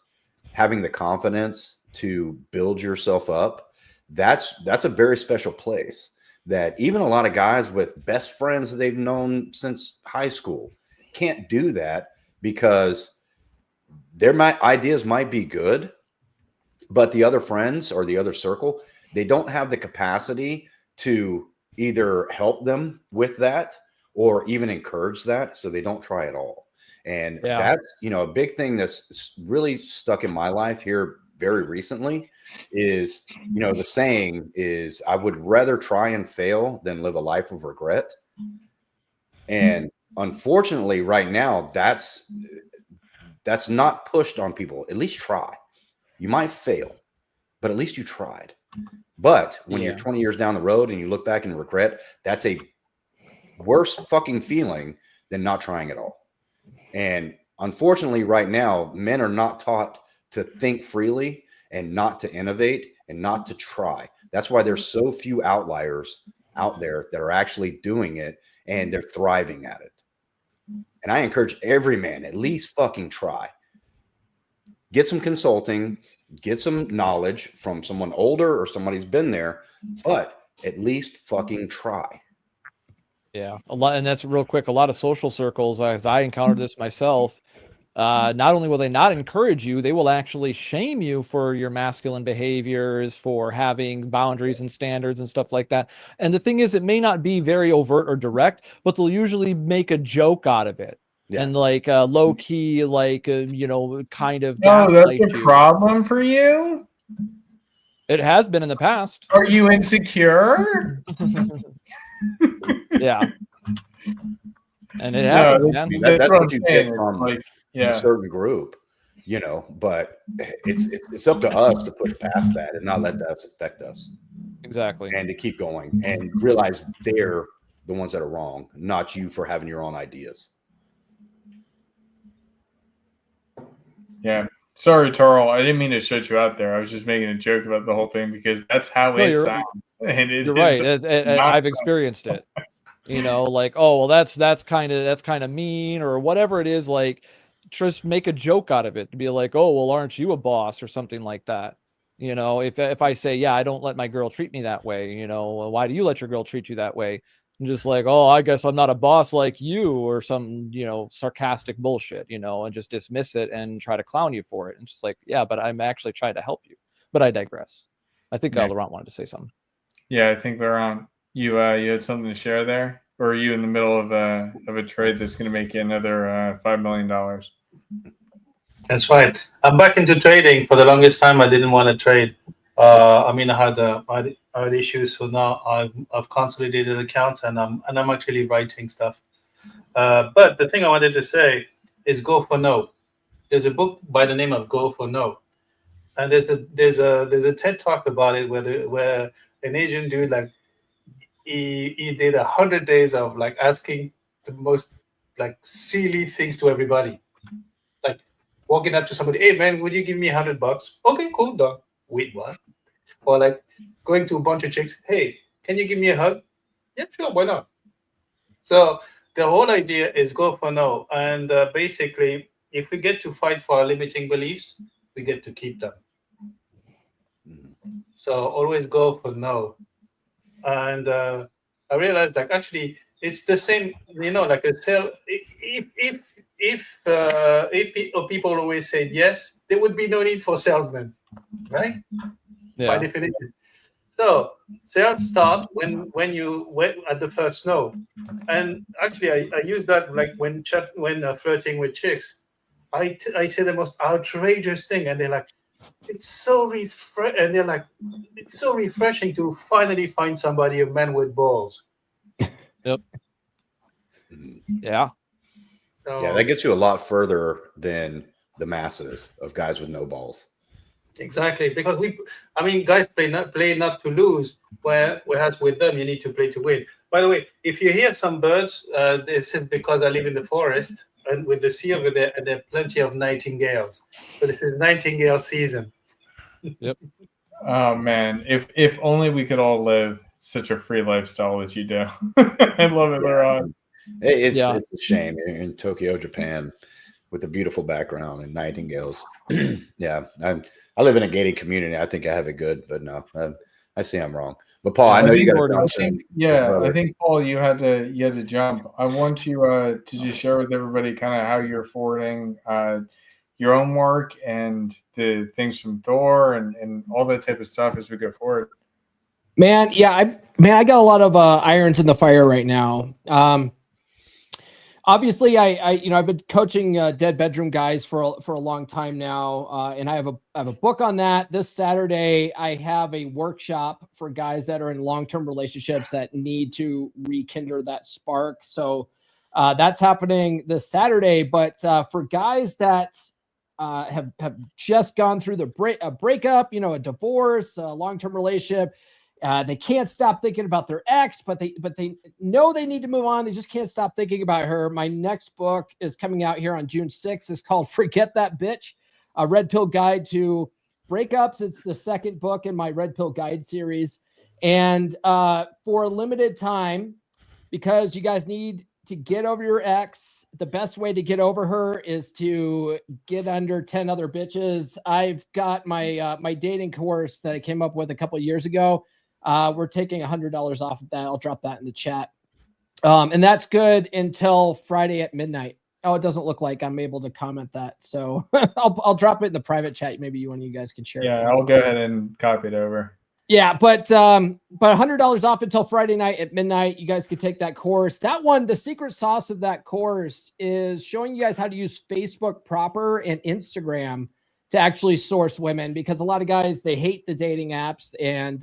having the confidence to build yourself up, that's a very special place that even a lot of guys with best friends that they've known since high school can't do that, because their ideas might be good, but the other friends or the other circle, they don't have the capacity to either help them with that or even encourage that, so they don't try at all. And that's, a big thing that's really stuck in my life here very recently is, the saying is, I would rather try and fail than live a life of regret. And unfortunately right now, that's not pushed on people. At least try. You might fail, but at least you tried. But when you're 20 years down the road and you look back and regret, that's a worse fucking feeling than not trying at all. And unfortunately, right now, men are not taught to think freely and not to innovate and not to try. That's why there's so few outliers out there that are actually doing it and they're thriving at it. And I encourage every man, at least fucking try. Get some consulting, get some knowledge from someone older or somebody who's been there, but at least fucking try. Yeah, a lot, and that's real quick. A lot of social circles, as I encountered this myself, not only will they not encourage you, they will actually shame you for your masculine behaviors, for having boundaries and standards and stuff like that. And the thing is, it may not be very overt or direct, but they'll usually make a joke out of it. Yeah. And like low key, like kind of No, that's gaslight a you. problem for you. It has been in the past. Are you insecure? Yeah. And it happens, man. That's what what you I'm saying. get from Like, a certain group, but it's up to us to push past that and not let that affect us. Exactly. And to keep going and realize they're the ones that are wrong, not you for having your own ideas. Yeah. Sorry, Tarl. I didn't mean to shut you out there. I was just making a joke about the whole thing because that's how it sounds. And You're right. I've experienced it. Like, oh, well, that's kind of mean or whatever it is. Like, just make a joke out of it to be like, oh, well, aren't you a boss or something like that? If I say, yeah, I don't let my girl treat me that way. Why do you let your girl treat you that way? And just like, oh, I guess I'm not a boss like you, or some, sarcastic bullshit, and just dismiss it and try to clown you for it. And just like, yeah, but I'm actually trying to help you. But I digress. I think Laurent wanted to say something. Yeah, I think Laurent, you had something to share there, or are you in the middle of a trade that's going to make you another $5 million? That's right. I'm back into trading. For the longest time, I didn't want to trade. I had issues, so now I've consolidated accounts and I'm actually writing stuff. But the thing I wanted to say is go for no. There's a book by the name of Go for No, and there's a TED talk about it where an Asian dude, like, he did 100 days of like asking the most like silly things to everybody, like walking up to somebody, hey man, would you give me $100? Okay, cool, done. Wait, what? Or like going to a bunch of chicks, hey, can you give me a hug? Yeah, sure, why not? So the whole idea is go for no, and basically, if we get to fight for our limiting beliefs, we get to keep them. So always go for no. And I realized, like, actually it's the same, like a sell. If people always said yes, there would be no need for salesmen, right? Yeah. By definition. So sales start when you went at the first no, and actually I use that like when flirting with chicks. I say the most outrageous thing, and they're like, it's so and they're like, it's so refreshing to finally find somebody, a man with balls. Yep. Mhm. Yeah. So, Yeah, that gets you a lot further than the masses of guys with no balls. exactly, because guys play not to lose, whereas with them you need to play to win. By the way, if you hear some birds, this is because I live in the forest, and with the sea over there, and there are plenty of nightingales. So this is nightingale season. Oh man, if only we could all live such a free lifestyle as you do. I love it, Laurent. It's Yeah. it's a shame you're in Tokyo, Japan, with a beautiful background and nightingales. Yeah, I live in a gated community. I think I have it good, but no, I see I'm wrong. But Paul, I know you got to jump in. I think Paul, you had to jump. I want you to just share with everybody kind of how you're forwarding your own work and the things from Thor and all that type of stuff as we go forward. Man, yeah, I got a lot of irons in the fire right now. Obviously, I've been coaching dead bedroom guys for a long time now, and I have a book on that. This Saturday, I have a workshop for guys that are in long-term relationships that need to rekindle that spark. So that's happening this Saturday. But for guys that have just gone through a breakup, a divorce, a long-term relationship. They can't stop thinking about their ex, but they know they need to move on. They just can't stop thinking about her. My next book is coming out here on June 6th. It's called Forget That Bitch, a Red Pill Guide to Breakups. It's the second book in my Red Pill Guide series. And for a limited time, because you guys need to get over your ex, the best way to get over her is to get under 10 other bitches. I've got my my dating course that I came up with a couple of years ago. We're taking $100 off of that. I'll drop that in the chat. And that's good until Friday at midnight. Oh, it doesn't look like I'm able to comment that. So I'll drop it in the private chat. Maybe one of you guys can share. Yeah, I'll go ahead and copy it over. Yeah, but $100 off until Friday night at midnight. You guys can take that course. That one, the secret sauce of that course is showing you guys how to use Facebook proper and Instagram to actually source women, because a lot of guys, they hate the dating apps. And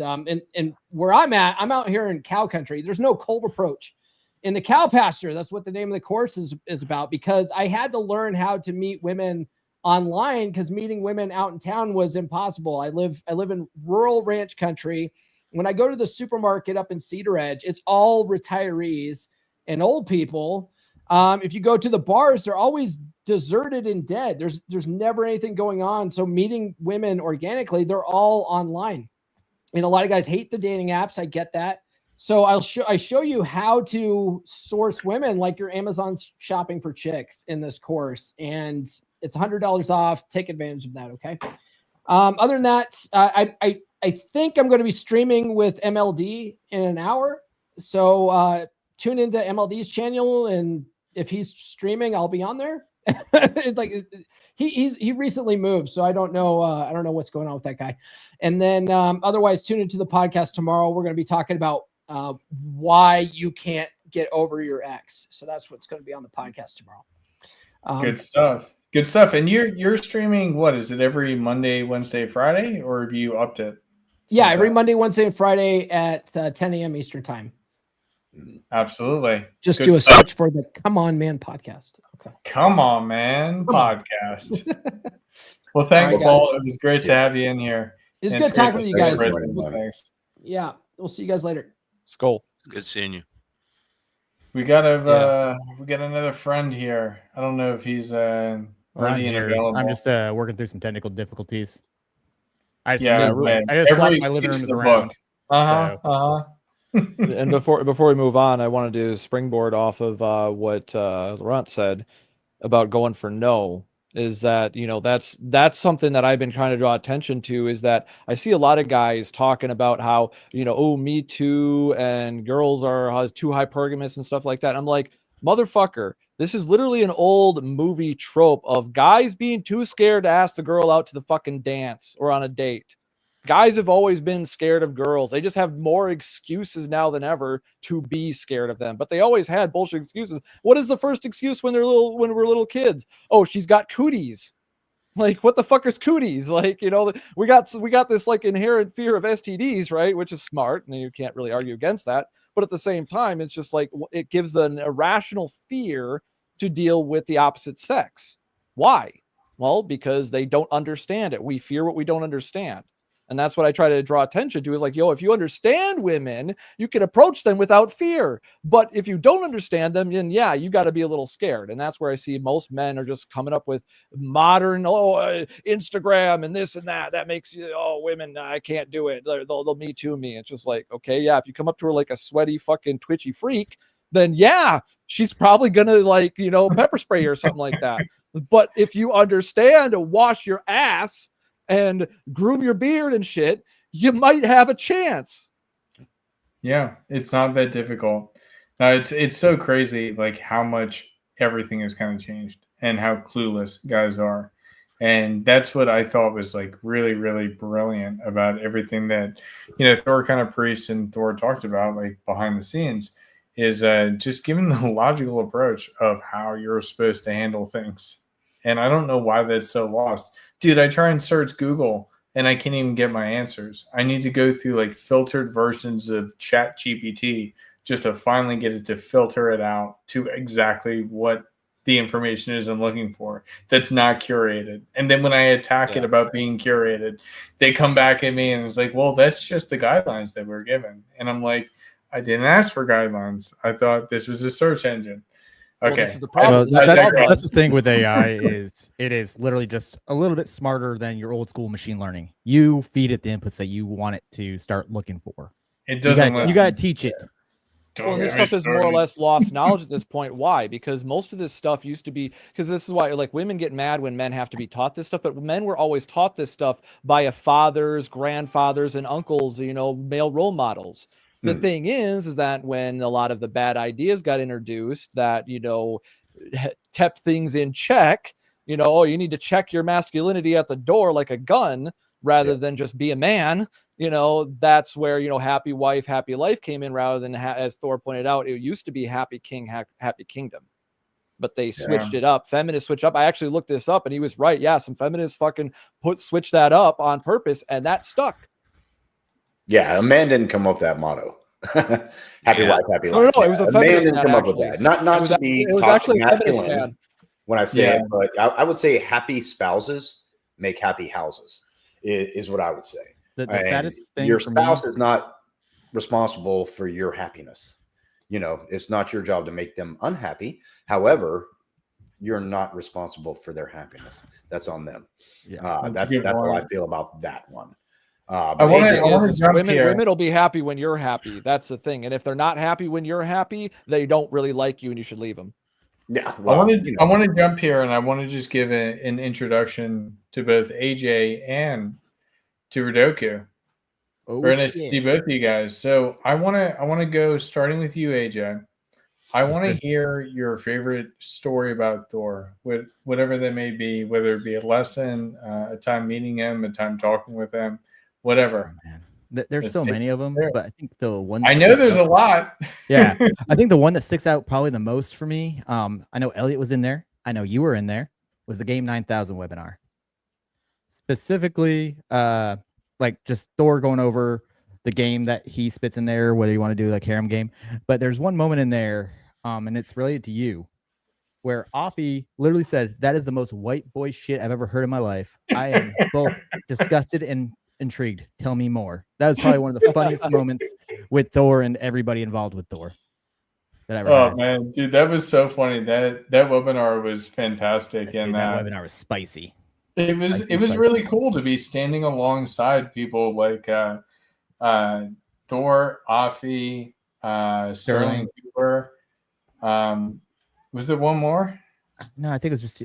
where I'm at, I'm out here in cow country. There's no cold approach in the cow pasture. That's what the name of the course is about, because I had to learn how to meet women online, because meeting women out in town was impossible. I live in rural ranch country. When I go to the supermarket up in Cedar Edge, it's all retirees and old people. If you go to the bars, they're always deserted and dead. There's never anything going on. So meeting women organically, they're all online. And a lot of guys hate the dating apps. I get that. So I show you how to source women like your Amazon shopping for chicks in this course. And it's $100 off. Take advantage of that. Okay. Other than that, I think I'm going to be streaming with MLD in an hour. So tune into MLD's channel, and if he's streaming, I'll be on there. It's like he recently moved, so I don't know what's going on with that guy. And then otherwise, tune into the podcast tomorrow. We're going to be talking about why you can't get over your ex. So that's what's going to be on the podcast tomorrow. Good stuff. Good stuff. And you're streaming, what is it, every Monday, Wednesday, Friday, or have you upped it? Yeah, every Monday, Wednesday, and Friday at 10 a.m. Eastern time. Absolutely. Just do a search for the Come On Man podcast. Okay. Come On Man podcast. Well, thanks, All right, Paul. guys. It was great to have you in here. It's And good talking great to you guys. Thanks. Yeah, we'll see you guys later. Skull. Good seeing you. We got another friend here. I don't know if he's I'm ready and here. available. I'm just working through some technical difficulties. I just man. I just Everybody swapped my living speaks rooms the around. book. And before we move on, I wanted to springboard off of what Laurent said about going for no. Is that, that's something that I've been trying to draw attention to, is that I see a lot of guys talking about how, oh, me too, and girls are too hypergamous and stuff like that. I'm like, motherfucker, this is literally an old movie trope of guys being too scared to ask the girl out to the fucking dance or on a date. Guys have always been scared of girls. They just have more excuses now than ever to be scared of them. But they always had bullshit excuses. What is the first excuse when we're little kids? Oh, she's got cooties. Like, what the fuck is cooties? Like, we got this like inherent fear of STDs, right? Which is smart, and you can't really argue against that. But at the same time, it's just like it gives an irrational fear to deal with the opposite sex. Why? Well, because they don't understand it. We fear what we don't understand. And that's what I try to draw attention to is like, if you understand women, you can approach them without fear. But if you don't understand them, then yeah, you got to be a little scared. And that's where I see most men are just coming up with modern, Instagram and this and that. That makes you, women, I can't do it. They'll me too me. It's just like, okay, yeah, if you come up to her like a sweaty fucking twitchy freak, then yeah, she's probably going to pepper spray or something like that. But if you understand to wash your ass and groom your beard and shit, you might have a chance. Yeah, it's not that difficult. It's so crazy, like how much everything has kind of changed and how clueless guys are. And that's what I thought was like really, really brilliant about everything that, Thor kind of preached and Thor talked about like behind the scenes is just giving the logical approach of how you're supposed to handle things. And I don't know why that's so lost. Dude, I try and search Google and I can't even get my answers. I need to go through like filtered versions of Chat GPT just to finally get it to filter it out to exactly what the information is I'm looking for that's not curated. And then when I attack it about being curated, they come back at me and it's like, well, that's just the guidelines that we're given. And I'm like, I didn't ask for guidelines. I thought this was a search engine. Okay. Well, this is the problem. That's the thing with AI is it is literally just a little bit smarter than your old school machine learning. You feed it the inputs that you want it to start looking for. It doesn't. You got to teach it. Well, this stuff is more or less lost knowledge at this point. Why? Because most of this stuff used to be, because this is why like women get mad when men have to be taught this stuff, but men were always taught this stuff by a fathers, grandfathers, and uncles, male role models. The thing is that when a lot of the bad ideas got introduced that, kept things in check, you need to check your masculinity at the door like a gun rather than just be a man. That's where, happy wife, happy life came in rather than, as Thor pointed out, it used to be happy king, happy kingdom. But they switched it up. Feminists switched up. I actually looked this up and he was right. Yeah, some feminists fucking switched that up on purpose and that stuck. Yeah, a man didn't come up with that motto. Happy wife, happy life. No, it was a man feminist didn't man, come up actually. with that. Not to be it was toxic actually a feminist masculine man. when I say it, but I would say happy spouses make happy houses is what I would say. The saddest thing your for spouse me is not responsible for your happiness. It's not your job to make them unhappy. However, you're not responsible for their happiness. That's on them. Yeah, that's how I feel about that one. Women will be happy when you're happy. That's the thing. And if they're not happy when you're happy, they don't really like you and you should leave them. Yeah. Well, I want to jump here and I want to just give an introduction to both AJ and to Rodoku. We're going to see both of you guys. So I want to go starting with you, AJ. I want to hear your favorite story about Thor, whatever that may be, whether it be a lesson, a time meeting him, a time talking with him, whatever. Oh, man. There's so many of them, but I think the one I know there's a lot. Yeah, I think the one that sticks out probably the most for me. I know Elliot was in there. I know you were in there. Was the Game 9000 webinar, specifically, like just Thor going over the game that he spits in there, whether you want to do like harem game. But there's one moment in there, and it's related to you, where Offie literally said, "That is the most white boy shit I've ever heard in my life. I am both disgusted and intrigued. Tell me more." That was probably one of the funniest moments with Thor and everybody involved with Thor that I ever had. Man, dude, that was so funny. That webinar was fantastic, and that webinar was spicy. It was really cool to be standing alongside people like Thor, Offie, Sterling Cooper. Was there one more? No, I think it was just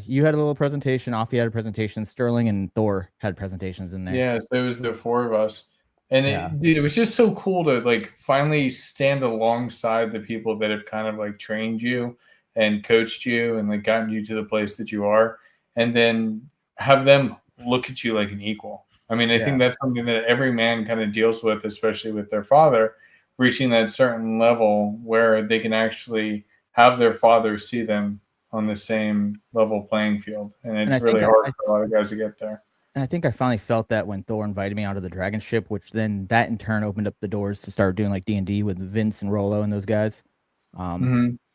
you had a little presentation, Offie had a presentation, Sterling and Thor had presentations in there. Yeah, so it was the four of us. And it was just so cool to like finally stand alongside the people that have kind of like trained you and coached you and like gotten you to the place that you are, and then have them look at you like an equal. I mean, I think Yeah. that's something that every man kind of deals with, especially with their father, reaching that certain level where they can actually have their father see them on the same level playing field. And And it's I really think hard for a lot of guys to get there. And I think I finally felt that when Thor invited me onto the dragon ship, which then that in turn opened up the doors to start doing like D&D with Vince and Rolo and those guys.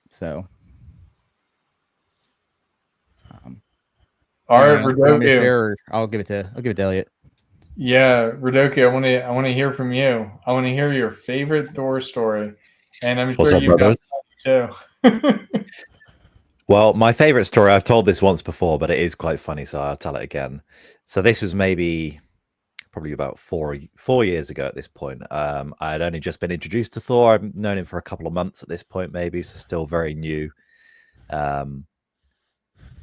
So, All right, anything else you want me to Rodoku. share, or I'll give it to Elliot. Yeah, Rodoku, I want to hear from you. I want to hear your favorite Thor story, and I'm What's sure up, you've got brothers? plenty too. Well, my favorite story, I've told this once before, but it is quite funny, so I'll tell it again. So this was probably about four years ago at this point. I had only just been introduced to Thor. I've known him for a couple of months at this point, maybe, so still very new. And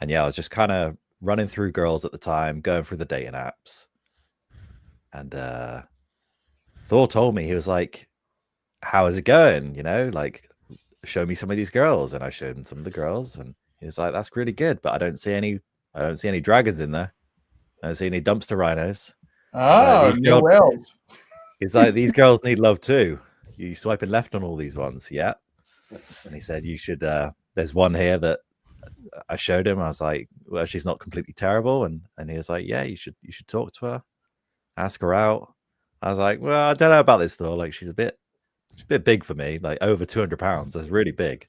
yeah, I was just kind of running through girls at the time, going through the dating apps. And Thor told me, he was like, how is it going? You know, like, show me some of these girls. And I showed him some of the girls, and he was like, that's really good, but I don't see any dragons in there. I don't see any dumpster rhinos. Oh, no whales. He's like, these girls need love too. You swiping left on all these ones, yeah. And he said, you should. There's one here that I showed him. I was like, well, she's not completely terrible, and he was like, yeah, you should talk to her, ask her out. I was like, well, I don't know about this though. Like, she's a bit big for me, like over 200 pounds. That's really big.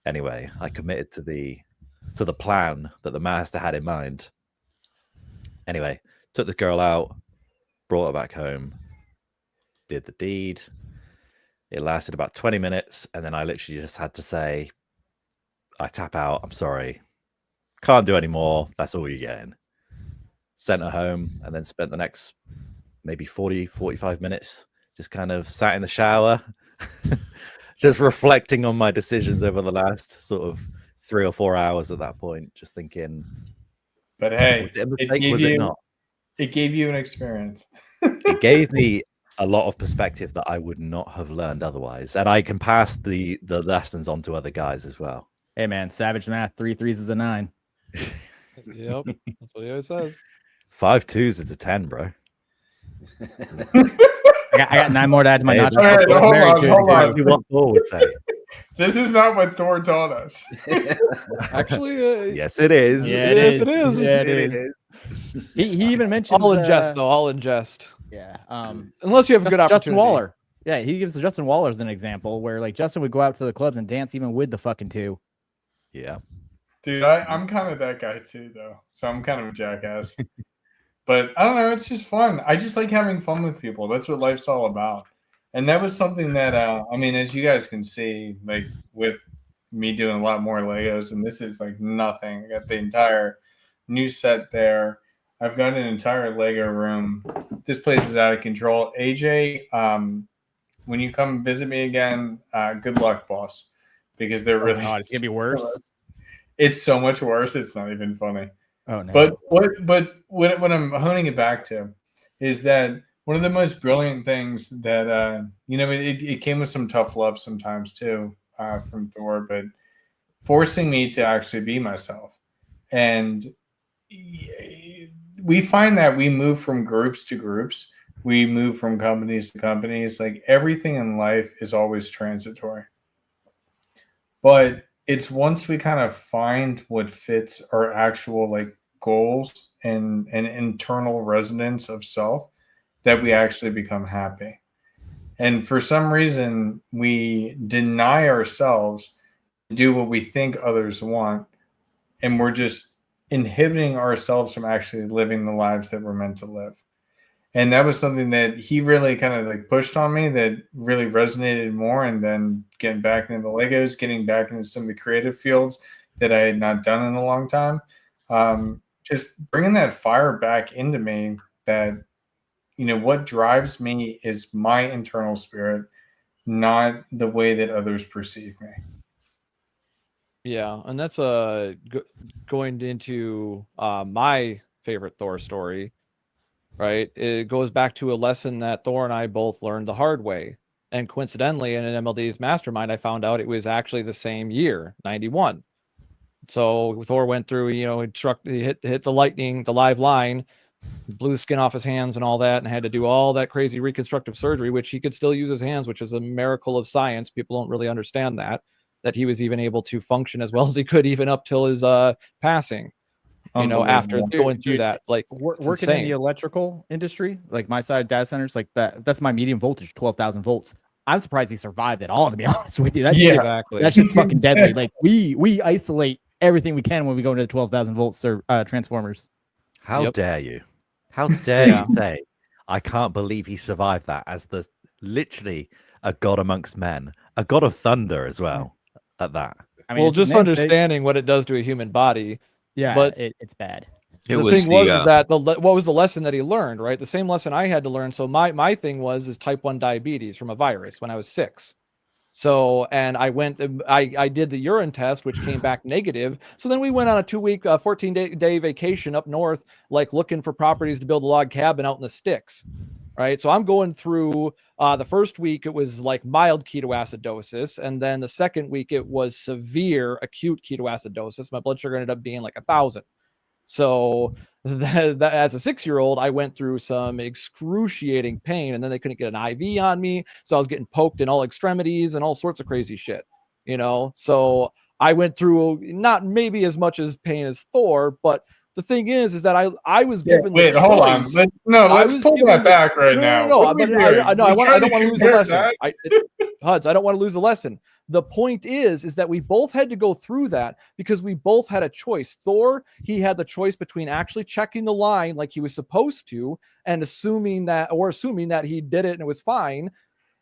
Anyway, I committed to the plan that the master had in mind. Anyway, took the girl out, brought her back home, did the deed. It lasted about 20 minutes, and then I literally just had to say, I tap out, I'm sorry, can't do any more, that's all you're getting. Sent her home, and then spent the next maybe 45 minutes just kind of sat in the shower, just reflecting on my decisions over the last sort of 3 or 4 hours at that point, just thinking, but hey, was it a mistake? Was it not? It gave you an experience. It gave me a lot of perspective that I would not have learned otherwise, and I can pass the lessons on to other guys as well. Hey man, savage math, 3 3s is a 9. Yep, that's what he always says. 5 2s is a 10, bro. I got 9 more to add to my Hey, notch. All right, hold on. Exactly what Thor would say. This is not what Thor taught us. Actually, Yes, it is. Yeah, Yes, it is. Yeah, it is. He even mentions all in jest though. All in jest. Yeah. Unless you have a good opportunity. Justin Waller. Yeah, he gives Justin Waller as an example where like Justin would go out to the clubs and dance even with the fucking 2. Yeah. Dude, I'm kind of that guy too, though. So I'm kind of a jackass. But I don't know. It's just fun. I just like having fun with people. That's what life's all about. And that was something that, I mean, as you guys can see, like with me doing a lot more Legos, and this is like nothing. I got the entire new set there. I've got an entire Lego room. This place is out of control. AJ, when you come visit me again, good luck, boss, because they're really. God, it's gonna be worse. It's so much worse. It's not even funny. Oh no. But what I'm honing it back to is that one of the most brilliant things that it came with some tough love sometimes too from Thor, but forcing me to actually be myself. And we find that we move from groups to groups. We move from companies to companies. Like everything in life is always transitory. But it's once we kind of find what fits our actual like goals and an internal resonance of self that we actually become happy. And for some reason, we deny ourselves to do what we think others want. And we're just inhibiting ourselves from actually living the lives that we're meant to live. And that was something that he really kind of like pushed on me that really resonated more. And then getting back into the Legos, getting back into some of the creative fields that I had not done in a long time. Just bringing that fire back into me that, what drives me is my internal spirit, not the way that others perceive me. Yeah, and that's going into my favorite Thor story, right? It goes back to a lesson that Thor and I both learned the hard way. And coincidentally, in an MLD's mastermind, I found out it was actually the same year, 91. So Thor went through, he hit the lightning, the live line, blew the skin off his hands and all that, and had to do all that crazy reconstructive surgery, which he could still use his hands, which is a miracle of science. People don't really understand that he was even able to function as well as he could even up till his passing. After Unbelievable. going through that, like it's Working in insane. the electrical industry, like my side of data centers, like that's my medium voltage, 12,000 volts. I'm surprised he survived at all, to be honest with you. That Yeah. shit's, Exactly. that shit's fucking deadly. Like we isolate everything we can when we go into the 12,000 volts transformers. How Yep. dare you? How dare Yeah. you say, I can't believe he survived that as literally a god amongst men, a god of thunder as well at that. I mean, Well, it's his just namesake. understanding what it does to a human body. Yeah, but it's bad. The thing was is that what was the lesson that he learned, right? The same lesson I had to learn. So my thing is type 1 diabetes from a virus when I was 6. So, and I did the urine test, which came back negative. So then we went on a 2-week, 14-day vacation up north, like looking for properties to build a log cabin out in the sticks. Right. So I'm going through the first week, it was like mild ketoacidosis. And then the second week, it was severe acute ketoacidosis. My blood sugar ended up being like 1,000. So that as a 6-year-old, I went through some excruciating pain, and then they couldn't get an IV on me. So I was getting poked in all extremities and all sorts of crazy shit, So I went through not maybe as much as pain as Thor, but the thing is that I was given the choice. Hold on. Let's pull that back right now. No, but I don't want to lose the lesson. Huds, I don't want to lose the lesson. The point is that we both had to go through that because we both had a choice. Thor, he had the choice between actually checking the line like he was supposed to and assuming that he did it and it was fine.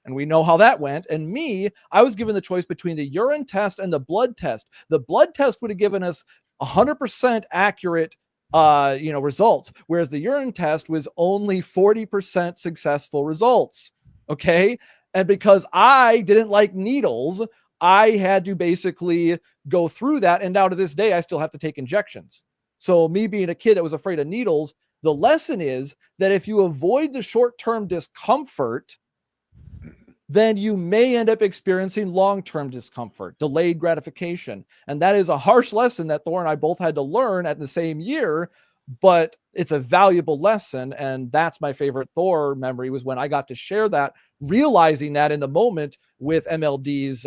And we know how that went. And me, I was given the choice between the urine test and the blood test. The blood test would have given us 100% accurate results, whereas the urine test was only 40% successful results. Okay. And because I didn't like needles, I had to basically go through that. And now to this day, I still have to take injections. So me being a kid that was afraid of needles, the lesson is that if you avoid the short-term discomfort, then you may end up experiencing long-term discomfort, delayed gratification. And that is a harsh lesson that Thor and I both had to learn at the same year, but it's a valuable lesson. And that's my favorite Thor memory, was when I got to share that, realizing that in the moment with MLD's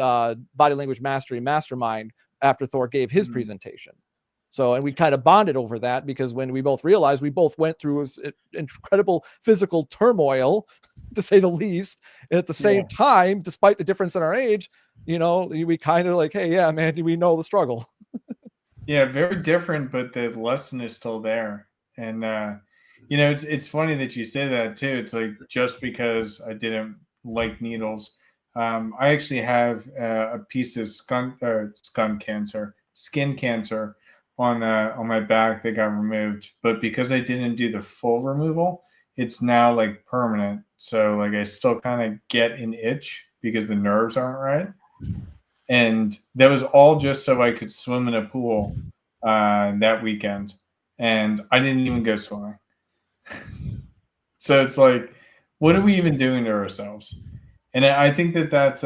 Body Language Mastery Mastermind after Thor gave his presentation. So, and we kind of bonded over that because when we both realized we both went through incredible physical turmoil, to say the least, and at the same time, despite the difference in our age, we kind of like, hey, yeah, man, we know the struggle. Yeah, very different, but the lesson is still there. And it's funny that you say that too. It's like, just because I didn't like needles, I actually have a piece of skin cancer on my back that got removed, but because I didn't do the full removal, it's now like permanent. So like I still kind of get an itch because the nerves aren't right. And that was all just so I could swim in a pool that weekend. And I didn't even go swimming. So it's like, what are we even doing to ourselves? And I think that's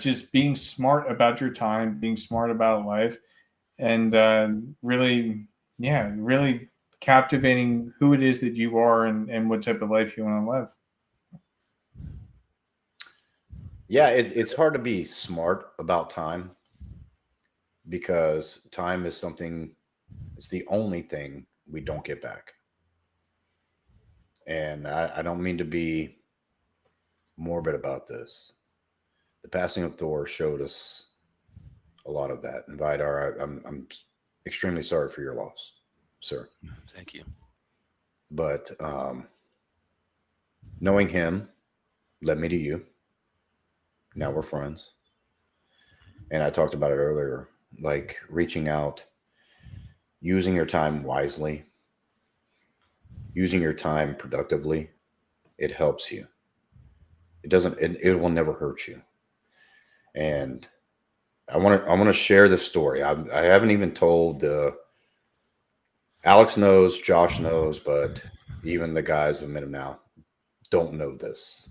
just being smart about your time, being smart about life, and really captivating who it is that you are and what type of life you want to live. Yeah, it's hard to be smart about time, because time is it's the only thing we don't get back. And I don't mean to be morbid about this. The passing of Thor showed us a lot of that. And Vidar, I'm extremely sorry for your loss, sir. Thank you. But knowing him led me to you. Now we're friends. And I talked about it earlier, like reaching out, using your time wisely, using your time productively. It helps you. It will never hurt you. And I want to share this story. I haven't even told Alex knows, Josh knows, but even the guys who met him now don't know this.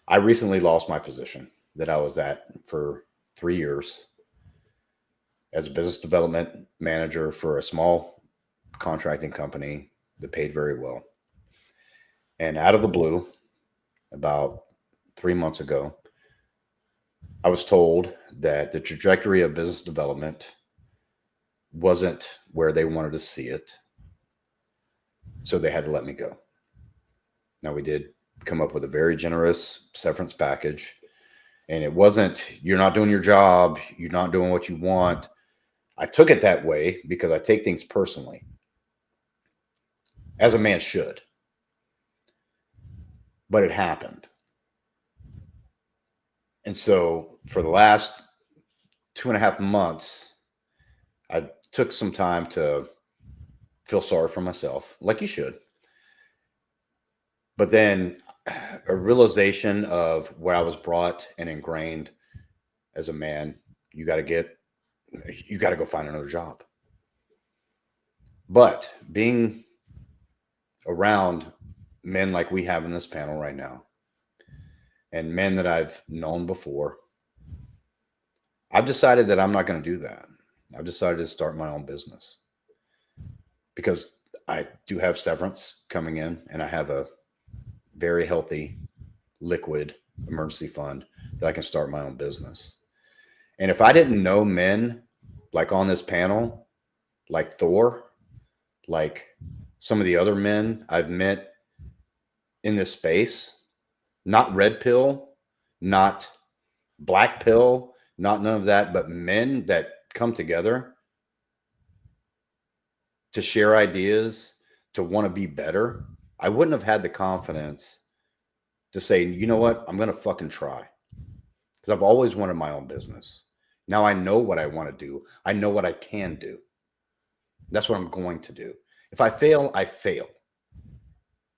I recently lost my position that I was at for 3 years as a business development manager for a small contracting company that paid very well. And out of the blue, about 3 months ago, I was told that the trajectory of business development wasn't where they wanted to see it. So they had to let me go. Now, we did come up with a very generous severance package. And it wasn't, you're not doing your job, you're not doing what you want. I took it that way because I take things personally, as a man should. But it happened. And so for the last 2.5 months, I took some time to feel sorry for myself, like you should. But then a realization of where I was brought and ingrained as a man, you got to go find another job. But being around men like we have in this panel right now, and men that I've known before, I've decided that I'm not going to do that. I've decided to start my own business because I do have severance coming in, and I have a very healthy liquid emergency fund that I can start my own business. And if I didn't know men like on this panel, like Thor, like some of the other men I've met in this space, not red pill, not black pill, not none of that, but men that come together to share ideas, to want to be better, I wouldn't have had the confidence to say, you know what, I'm going to fucking try. Because I've always wanted my own business. Now I know what I want to do. I know what I can do. That's what I'm going to do. If I fail, I fail.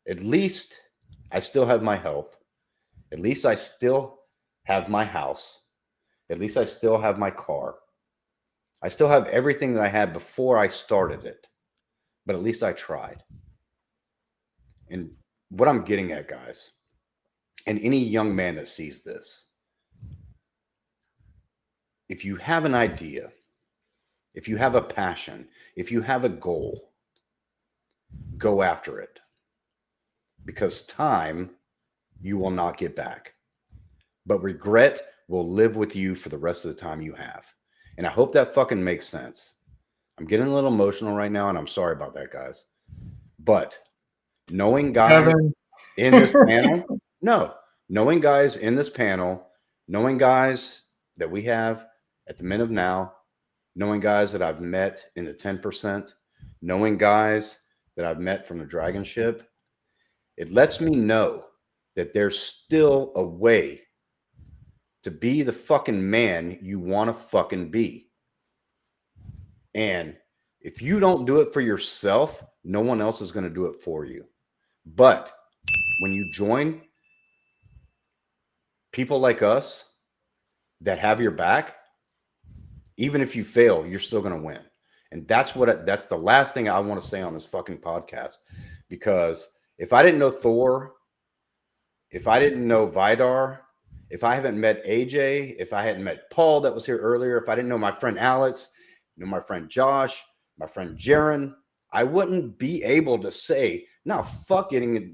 At least I still have my health. At least I still have my house. At least I still have my car. I still have everything that I had before I started it. But at least I tried. And what I'm getting at, guys, and any young man that sees this, if you have an idea, if you have a passion, if you have a goal, go after it. Because time you will not get back. But regret will live with you for the rest of the time you have. And I hope that fucking makes sense. I'm getting a little emotional right now, and I'm sorry about that, guys. But knowing guys in this panel, knowing guys in this panel, knowing guys that we have at the Men of Now, knowing guys that I've met in the 10%, knowing guys that I've met from the Dragon Ship, it lets me know that there's still a way to be the fucking man you want to fucking be. And if you don't do it for yourself, no one else is going to do it for you. But when you join people like us that have your back, even if you fail, you're still going to win. And that's the last thing I want to say on this fucking podcast. Because if I didn't know Thor, if I didn't know Vidar, if I haven't met AJ, if I hadn't met Paul that was here earlier, if I didn't know my friend Alex, my friend Josh, my friend Jaron, I wouldn't be able to say, no, fuck getting,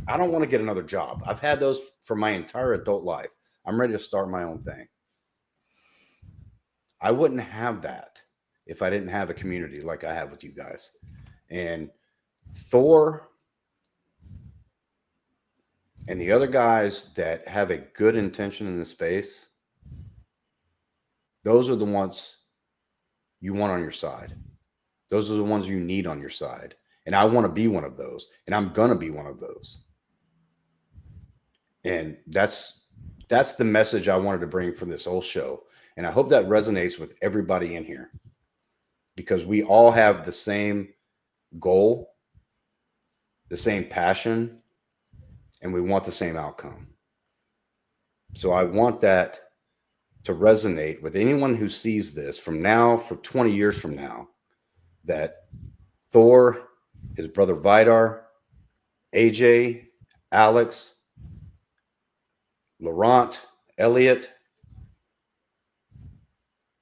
I don't want to get another job. I've had those for my entire adult life. I'm ready to start my own thing. I wouldn't have that if I didn't have a community like I have with you guys. And Thor and the other guys that have a good intention in the space, those are the ones you want on your side. Those are the ones you need on your side. And I want to be one of those. And I'm going to be one of those. And that's the message I wanted to bring from this whole show. And I hope that resonates with everybody in here. Because we all have the same goal, the same passion, and we want the same outcome. So I want that to resonate with anyone who sees this from now for 20 years from now, that Thor, his brother Vidar, AJ, Alex, Laurent, Elliot,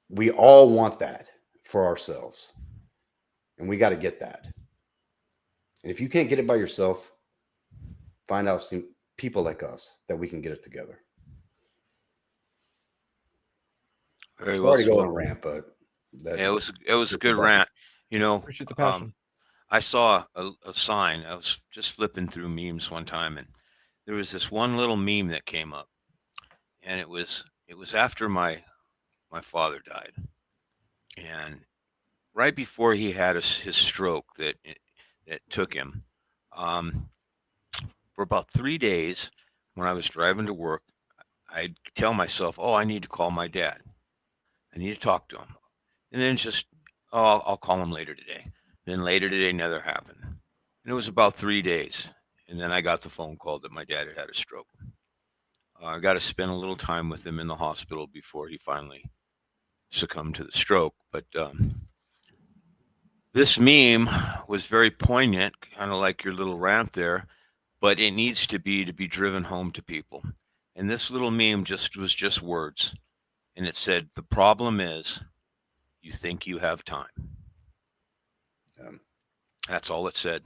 we all want that for ourselves. And we got to get that. And if you can't get it by yourself, find out some people like us that we can get it together. Very well Sorry to go on a spoken. rant, but that, Yeah, it was a good rant. You know, Appreciate the passion. I saw a sign. I was just flipping through memes one time, and there was this one little meme that came up, and it was after my father died, and right before he had his stroke that took him. For about 3 days, when I was driving to work, I'd tell myself, "Oh, I need to call my dad. I need to talk to him." And then just, "Oh, I'll call him later today." Then later today never happened. And it was about 3 days. And then I got the phone call that my dad had had a stroke. I got to spend a little time with him in the hospital before he finally succumbed to the stroke. But this meme was very poignant, kind of like your little rant there, but it needs to be driven home to people. And this little meme was just words. And it said, "The problem is you think you have time." That's all it said.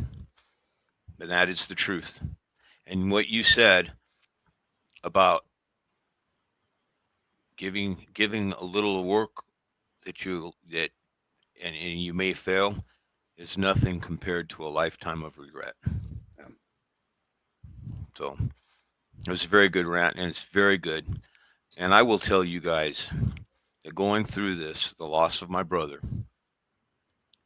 And that is the truth. And what you said about giving a little work that and you may fail is nothing compared to a lifetime of regret. So it was a very good rant, and it's very good. And I will tell you guys that going through this, the loss of my brother,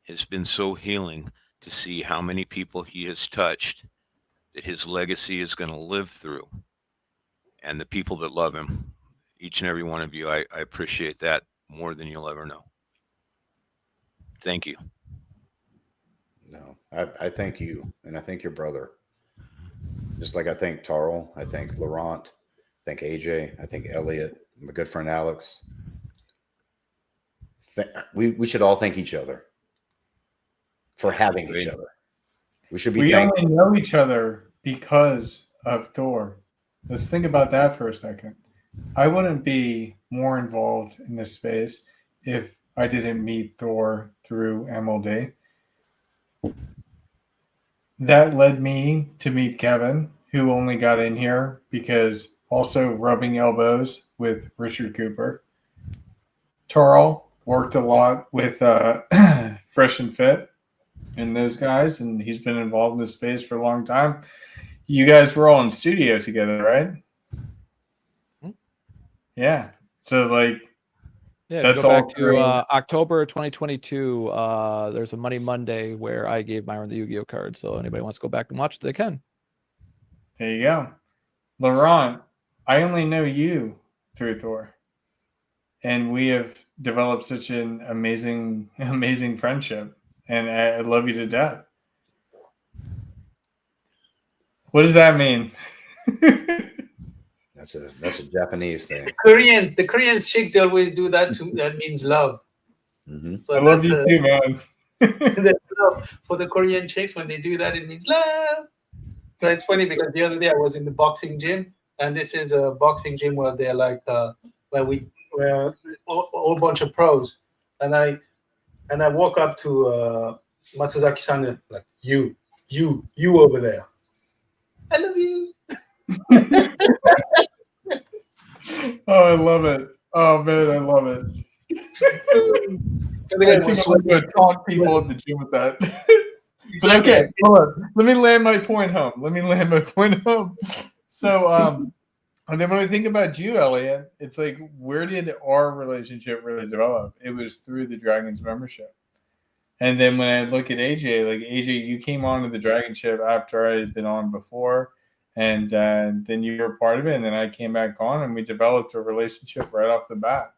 has been so healing to see how many people he has touched, that his legacy is going to live through. And the people that love him, each and every one of you, I appreciate that more than you'll ever know. Thank you. No, I thank you, and I thank your brother. Just like I thank Tarl, I thank Laurent, I thank AJ, I thank Elliot, my good friend Alex. We should all thank each other for having each other. We should be We thankful. only know each other because of Thor. Let's think about that for a second. I wouldn't be more involved in this space if I didn't meet Thor through MLD. That led me to meet Kevin, who only got in here because also rubbing elbows with Richard Cooper. Tarl worked a lot with Fresh and Fit and those guys, and he's been involved in this space for a long time. You guys were all in studio together, right? Mm-hmm. Yeah. So, like, yeah, that's go all back to October 2022. There's a Money Monday where I gave Myron the Yu-Gi-Oh card. So anybody wants to go back and watch it, they can. There you go. Laurent, I only know you through Thor. And we have developed such an amazing, amazing friendship. And I love you to death. What does that mean? That's a Japanese thing. The Koreans chicks, they always do that too. That means love. Mm-hmm. So I love you too, man. that's love. For the Korean chicks, when they do that, it means love. So it's funny because the other day I was in the boxing gym, and this is a boxing gym where they're like where a whole bunch of pros, and I walk up to Matsuzaki-san, like, you over there. I love you. Oh, I love it. Oh, man, I love it. I think I'm going to taunt people at the gym with that. But okay, hold on. Let me land my point home. So, and then when I think about you, Elliot, it's like, where did our relationship really develop? It was through the Dragons membership. And then when I look at AJ, like, AJ, you came on to the Dragon ship after I had been on before. And then you were part of it. And then I came back on and we developed a relationship right off the bat.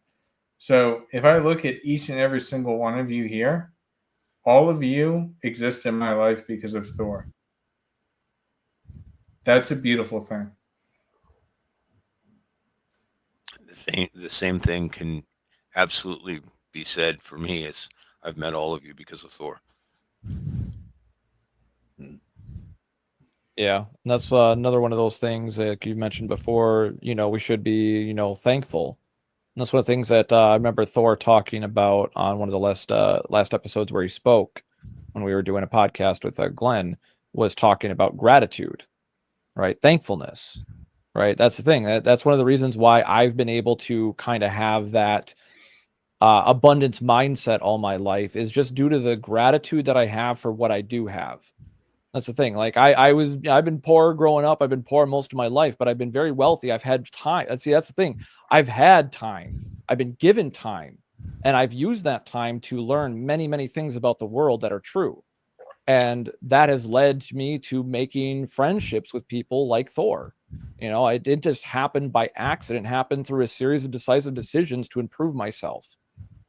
So if I look at each and every single one of you here, all of you exist in my life because of Thor. That's a beautiful thing. The same thing can absolutely be said for me, as I've met all of you because of Thor. Yeah, and that's another one of those things like you mentioned before. We should be, thankful. And that's one of the things that I remember Thor talking about on one of the last episodes where he spoke when we were doing a podcast with Glenn. was talking about gratitude, right? Thankfulness, right? That's the thing. That's one of the reasons why I've been able to kind of have that abundance mindset all my life, is just due to the gratitude that I have for what I do have. That's the thing. Like I've been poor growing up. I've been poor most of my life, but I've been very wealthy. I've had time. That's the thing. I've had time. I've been given time, and I've used that time to learn many, many things about the world that are true. And that has led me to making friendships with people like Thor. You know, it didn't just happen by accident. It happened through a series of decisive decisions to improve myself,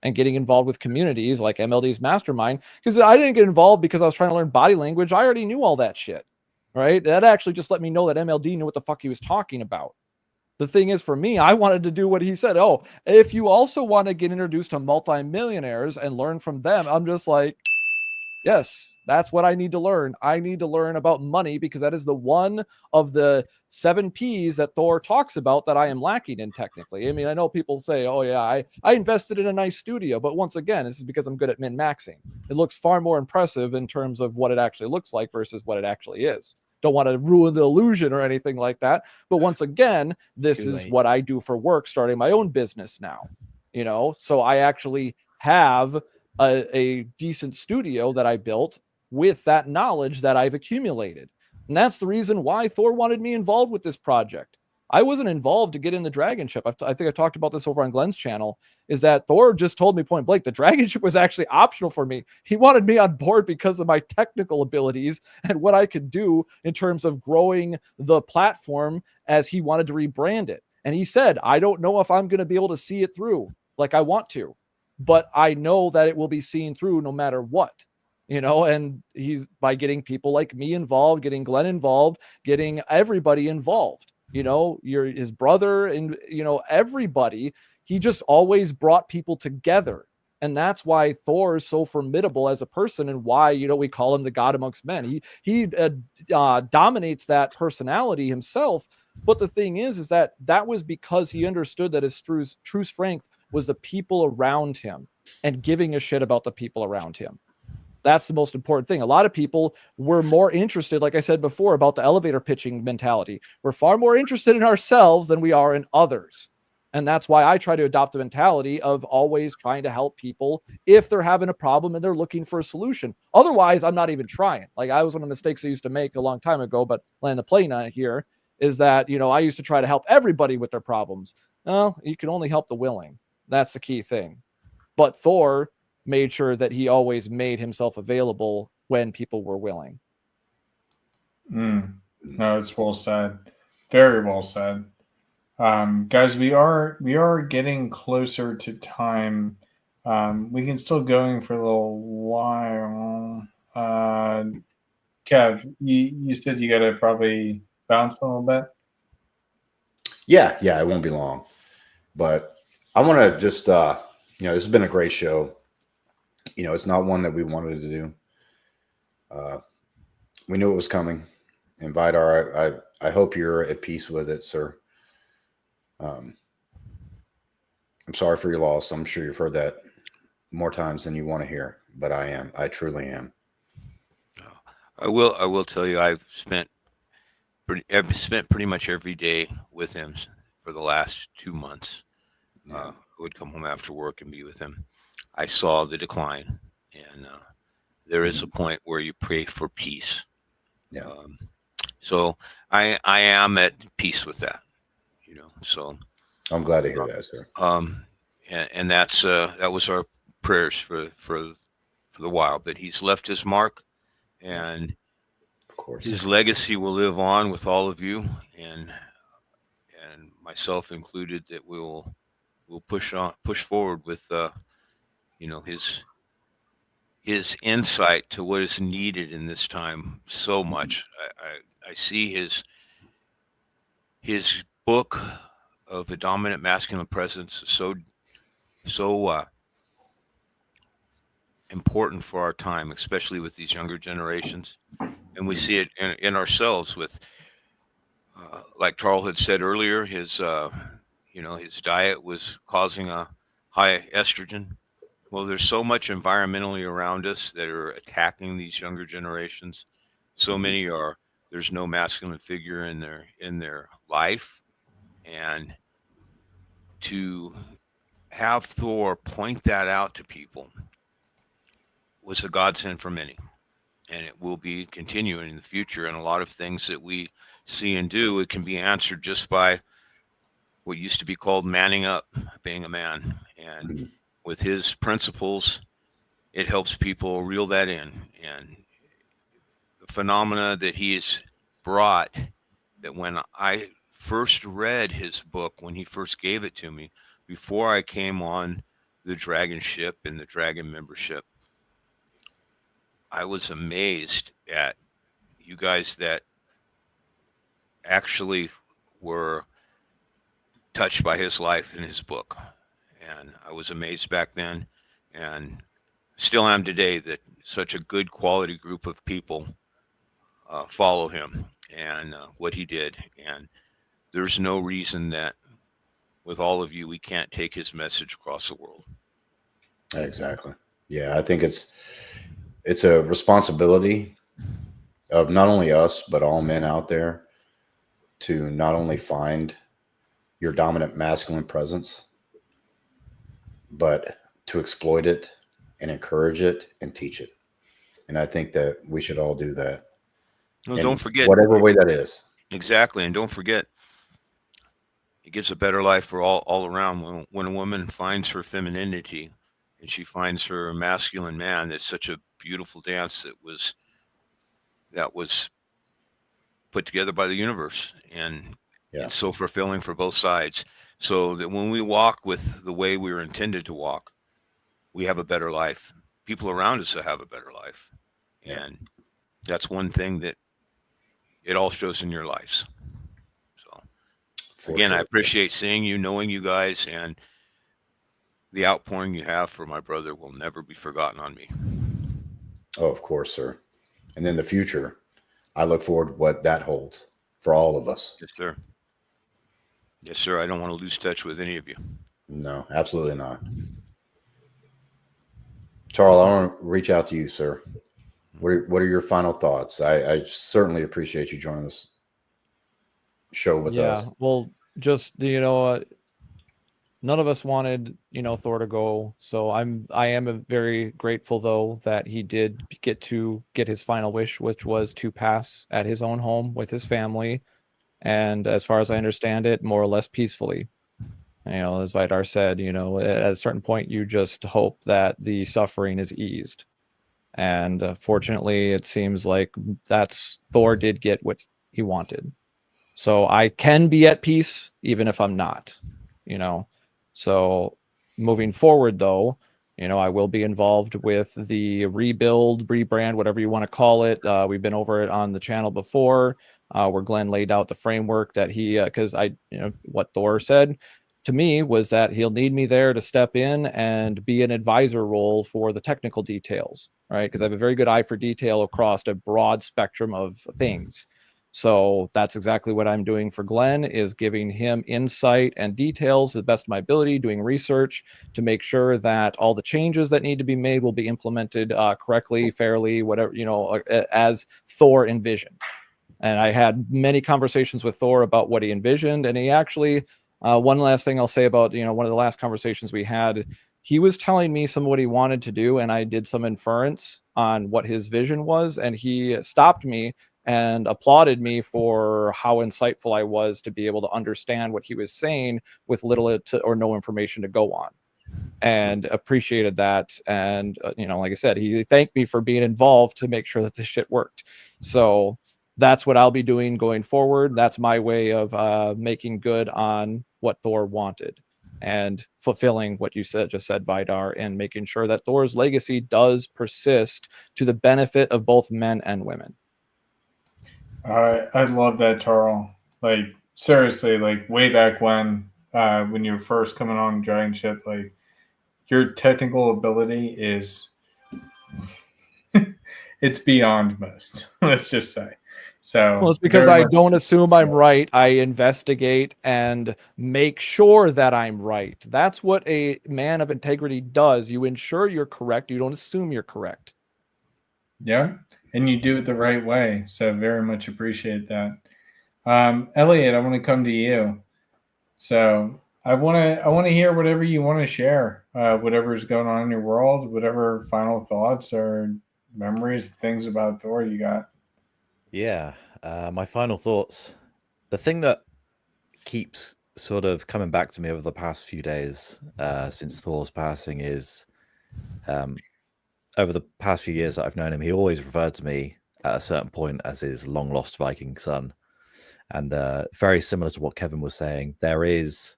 and getting involved with communities like MLD's Mastermind. Because I didn't get involved because I was trying to learn body language. I already knew all that shit, right? That actually just let me know that MLD knew what the fuck he was talking about. The thing is, for me, I wanted to do what he said. Oh, if you also want to get introduced to multimillionaires and learn from them, I'm just like, yes, that's what I need to learn. I need to learn about money, because that is the one of the 7 P's that Thor talks about that I am lacking in technically. I mean, I know people say, oh yeah, I invested in a nice studio, but once again, this is because I'm good at min-maxing. It looks far more impressive in terms of what it actually looks like versus what it actually is. Don't want to ruin the illusion or anything like that. But once again, this is what I do for work, starting my own business now, you know? So I actually have a decent studio that I built with that knowledge that I've accumulated. And that's the reason why Thor wanted me involved with this project. I wasn't involved to get in the dragon ship. I think I talked about this over on Glenn's channel, is that Thor just told me point blank, the dragon ship was actually optional for me. He wanted me on board because of my technical abilities and what I could do in terms of growing the platform as he wanted to rebrand it. And he said, I don't know if I'm going to be able to see it through like I want to, but I know that it will be seen through no matter what, you know. And he's, by getting people like me involved, getting Glenn involved, getting everybody involved, you know, his brother, and, you know, everybody, he just always brought people together. And that's why Thor is so formidable as a person, and why, you know, we call him the God amongst men. He dominates that personality himself. But the thing is that was because he understood that his true strength was the people around him, and giving a shit about the people around him. That's the most important thing. A lot of people were more interested, like I said before, about the elevator pitching mentality. We're far more interested in ourselves than we are in others. And that's why I try to adopt the mentality of always trying to help people if they're having a problem and they're looking for a solution. Otherwise, I'm not even trying. Like, I was one of the mistakes I used to make a long time ago, but land the plane on here, is that, you know, I used to try to help everybody with their problems. Well, you can only help the willing. That's the key thing. But Thor made sure that he always made himself available when people were willing. No, it's well said. Very well said. Guys, we are getting closer to time. We can still going for a little while. Kev, you said you got to probably bounce a little bit. Yeah, it won't be long. But I want to just, you know, this has been a great show. You know, it's not one that we wanted to do. We knew it was coming. And Vidar, I hope you're at peace with it, sir. I'm sorry for your loss. I'm sure you've heard that more times than you want to hear, but I am. I truly am. I will tell you, I've spent pretty much every day with him for the last 2 months. Yeah. I would come home after work and be with him. I saw the decline, and there is a point where you pray for peace. Yeah. So I am at peace with that, you know. So I'm glad to hear that, sir. And that's that was our prayers for the while. But he's left his mark, and Of course. his legacy will live on with all of you, and myself included. That we'll push forward with you know, his insight to what is needed in this time so much. I see his book of A Dominant Masculine Presence is so important for our time, especially with these younger generations. And we see it in ourselves with, like Charles had said earlier, his you know, his diet was causing a high estrogen. Well, there's so much environmentally around us that are attacking these younger generations. So many are, there's no masculine figure in their life, and to have Thor point that out to people was a godsend for many, and it will be continuing in the future. And a lot of things that we see and do, it can be answered just by what used to be called manning up, being a man. And with his principles, it helps people reel that in. And the phenomena that he has brought, that when I first read his book, when he first gave it to me, before I came on the Dragon ship and the Dragon membership, I was amazed at you guys that actually were touched by his life in his book. And I was amazed back then, and still am today, that such a good quality group of people follow him and what he did. And there's no reason that with all of you, we can't take his message across the world. Exactly. Yeah, I think it's a responsibility of not only us, but all men out there to not only find your dominant masculine presence, but to exploit it and encourage it and teach it. And I think that we should all do that. No, in don't forget. whatever way that is. Exactly. And don't forget, it gives a better life for all around. When a woman finds her femininity and she finds her masculine man, it's such a beautiful dance that was put together by the universe, and Yeah. it's so fulfilling for both sides. So that when we walk with the way we were intended to walk, we have a better life. People around us have a better life. Yeah. And that's one thing that it all shows in your lives. So For again, sure. I appreciate seeing you, knowing you guys, and the outpouring you have for my brother will never be forgotten on me. Oh, of course, sir. And then the future, I look forward to what that holds for all of us. Yes, sir. Yes, sir. I don't want to lose touch with any of you. No, absolutely not. Charles, I want to reach out to you, sir. What are your final thoughts? I certainly appreciate you joining this show with us. Well, just none of us wanted Thor to go, so I am very grateful though that he did get his final wish, which was to pass at his own home with his family, and as far as I understand it, more or less peacefully. As Vidar said, at a certain point you just hope that the suffering is eased, and fortunately it seems like Thor did get what he wanted. So I can be at peace even if I'm not, So moving forward though, I will be involved with the rebuild, rebrand, whatever you want to call it. We've been over it on the channel before, where Glenn laid out the framework that because what Thor said to me was that he'll need me there to step in and be an advisor role for the technical details, right? Because I have a very good eye for detail across a broad spectrum of things. So that's exactly what I'm doing for Glenn, is giving him insight and details to the best of my ability, doing research to make sure that all the changes that need to be made will be implemented correctly, fairly, whatever, as Thor envisioned. And I had many conversations with Thor about what he envisioned. And he actually, one last thing I'll say about, one of the last conversations we had, he was telling me some of what he wanted to do, and I did some inference on what his vision was. And he stopped me and applauded me for how insightful I was to be able to understand what he was saying with little or no information to go on, and appreciated that. And, like I said, he thanked me for being involved to make sure that this shit worked. So that's what I'll be doing going forward. That's my way of making good on what Thor wanted and fulfilling what you just said, Vidar, and making sure that Thor's legacy does persist to the benefit of both men and women. I love that, Charles. Like, seriously, like way back when you were first coming on Dragon Ship, like your technical ability is it's beyond most. Let's just say. So well, it's because I don't assume I'm right. I investigate and make sure that I'm right. That's what a man of integrity does. You ensure you're correct. You don't assume you're correct. Yeah. and you do it the right way. So very much appreciate that. Elliot, I want to come to you. So I want to hear whatever you want to share, whatever's going on in your world, whatever final thoughts or memories, things about Thor you got. Yeah, my final thoughts. The thing that keeps sort of coming back to me over the past few days since Thor's passing is over the past few years that I've known him, he always referred to me at a certain point as his long lost Viking son. And very similar to what Kevin was saying, there is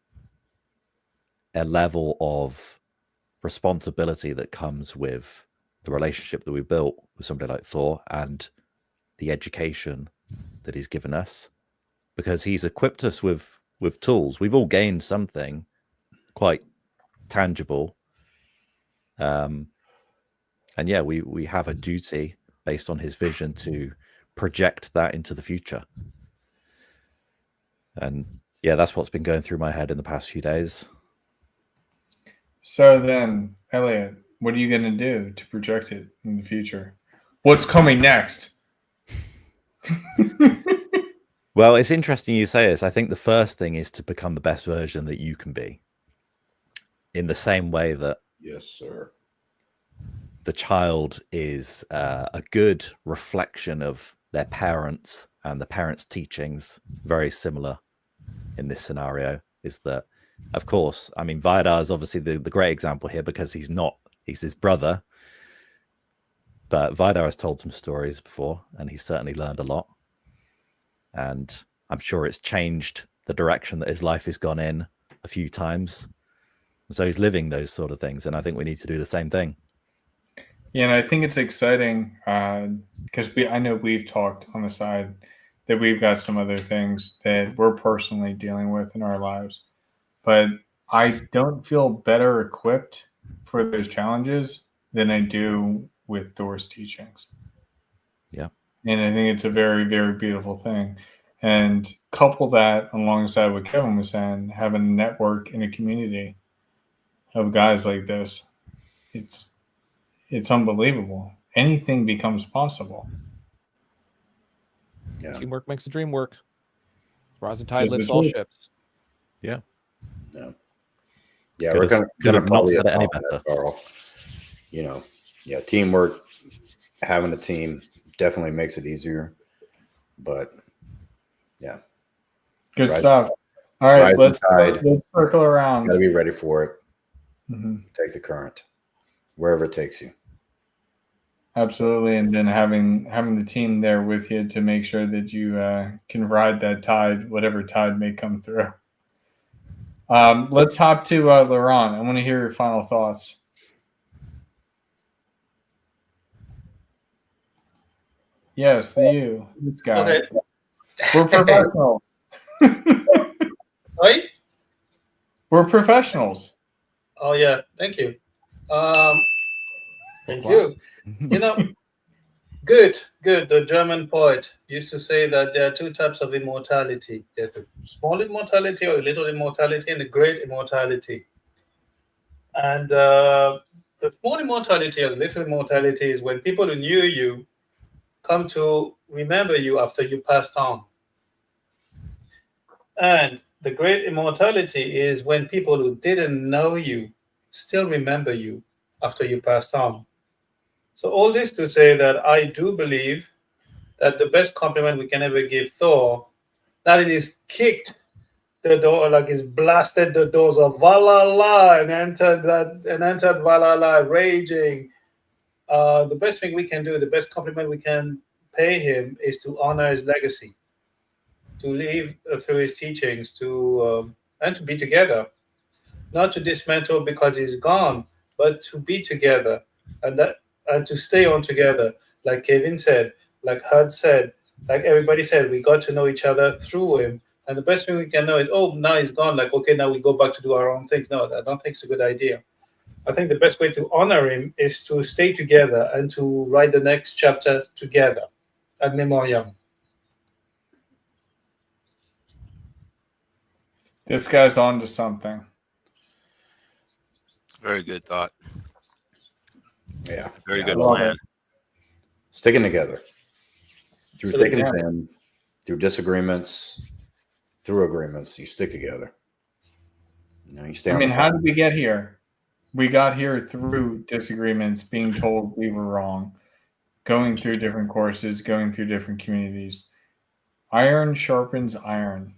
a level of responsibility that comes with the relationship that we built with somebody like Thor and the education that he's given us, because he's equipped us with tools. We've all gained something quite tangible. And yeah, we have a duty based on his vision to project that into the future. And yeah, that's what's been going through my head in the past few days. So then, Elliot, what are you going to do to project it in the future? What's coming next? Well, it's interesting you say this. I think the first thing is to become the best version that you can be, in the same way that Yes, sir. the child is a good reflection of their parents and the parents' teachings. Very similar in this scenario is that, of course, I mean, Vidar is obviously the great example here because he's his brother. But Vidar has told some stories before, and he's certainly learned a lot. And I'm sure it's changed the direction that his life has gone in a few times. And so he's living those sort of things, and I think we need to do the same thing. Yeah, and I think it's exciting because I know we've talked on the side that we've got some other things that we're personally dealing with in our lives. But I don't feel better equipped for those challenges than I do with Thor's teachings. Yeah. And I think it's a very, very beautiful thing. And couple that alongside what Kevin was saying, having a network in a community of guys like this, it's unbelievable. Anything becomes possible. Yeah. Teamwork makes the dream work. Rising tide Just lifts the all truth. ships. Yeah, Could we're have gonna not probably said it any adopt better. that, Carl. You know, yeah, teamwork, having a team definitely makes it easier. But yeah, Good Right. stuff. All right, Rising tide. let's circle around. got to be ready for it. Mhm. Take the current, wherever it takes you. Absolutely, and then having the team there with you to make sure that you can ride that tide, whatever tide may come through. Let's hop to Laurent. I want to hear your final thoughts. Yes, this guy. Okay. We're professionals. Right? We're professionals. Oh yeah, thank you. Thank you. You know, good. The German poet used to say that there are two types of immortality. There's the small immortality or little immortality and the great immortality. And the small immortality or the little immortality is when people who knew you come to remember you after you passed on. And the great immortality is when people who didn't know you still remember you after you passed on. So all this to say that I do believe that the best compliment we can ever give Thor, that it is kicked the door, like he's blasted the doors of Valhalla and entered Valhalla raging. The best thing we can do, the best compliment we can pay him is to honor his legacy, to live through his teachings, and to be together, not to dismantle because he's gone, but to be together and to stay on together. Like Kevin said, like Huds said, like everybody said, we got to know each other through him. And the best thing we can know is, oh, now he's gone. Like, okay, now we go back to do our own things. No, I don't think it's a good idea. I think the best way to honor him is to stay together and to write the next chapter together. Ad memoriam. This guy's on to something. Very good thought. Yeah, Very I good love plan. it. Sticking together through So thick and yeah. thin, through disagreements, through agreements. You stick together. You know, you stay I on mean, the how path. did we get here? We got here through disagreements, being told we were wrong, going through different courses, going through different communities. Iron sharpens iron.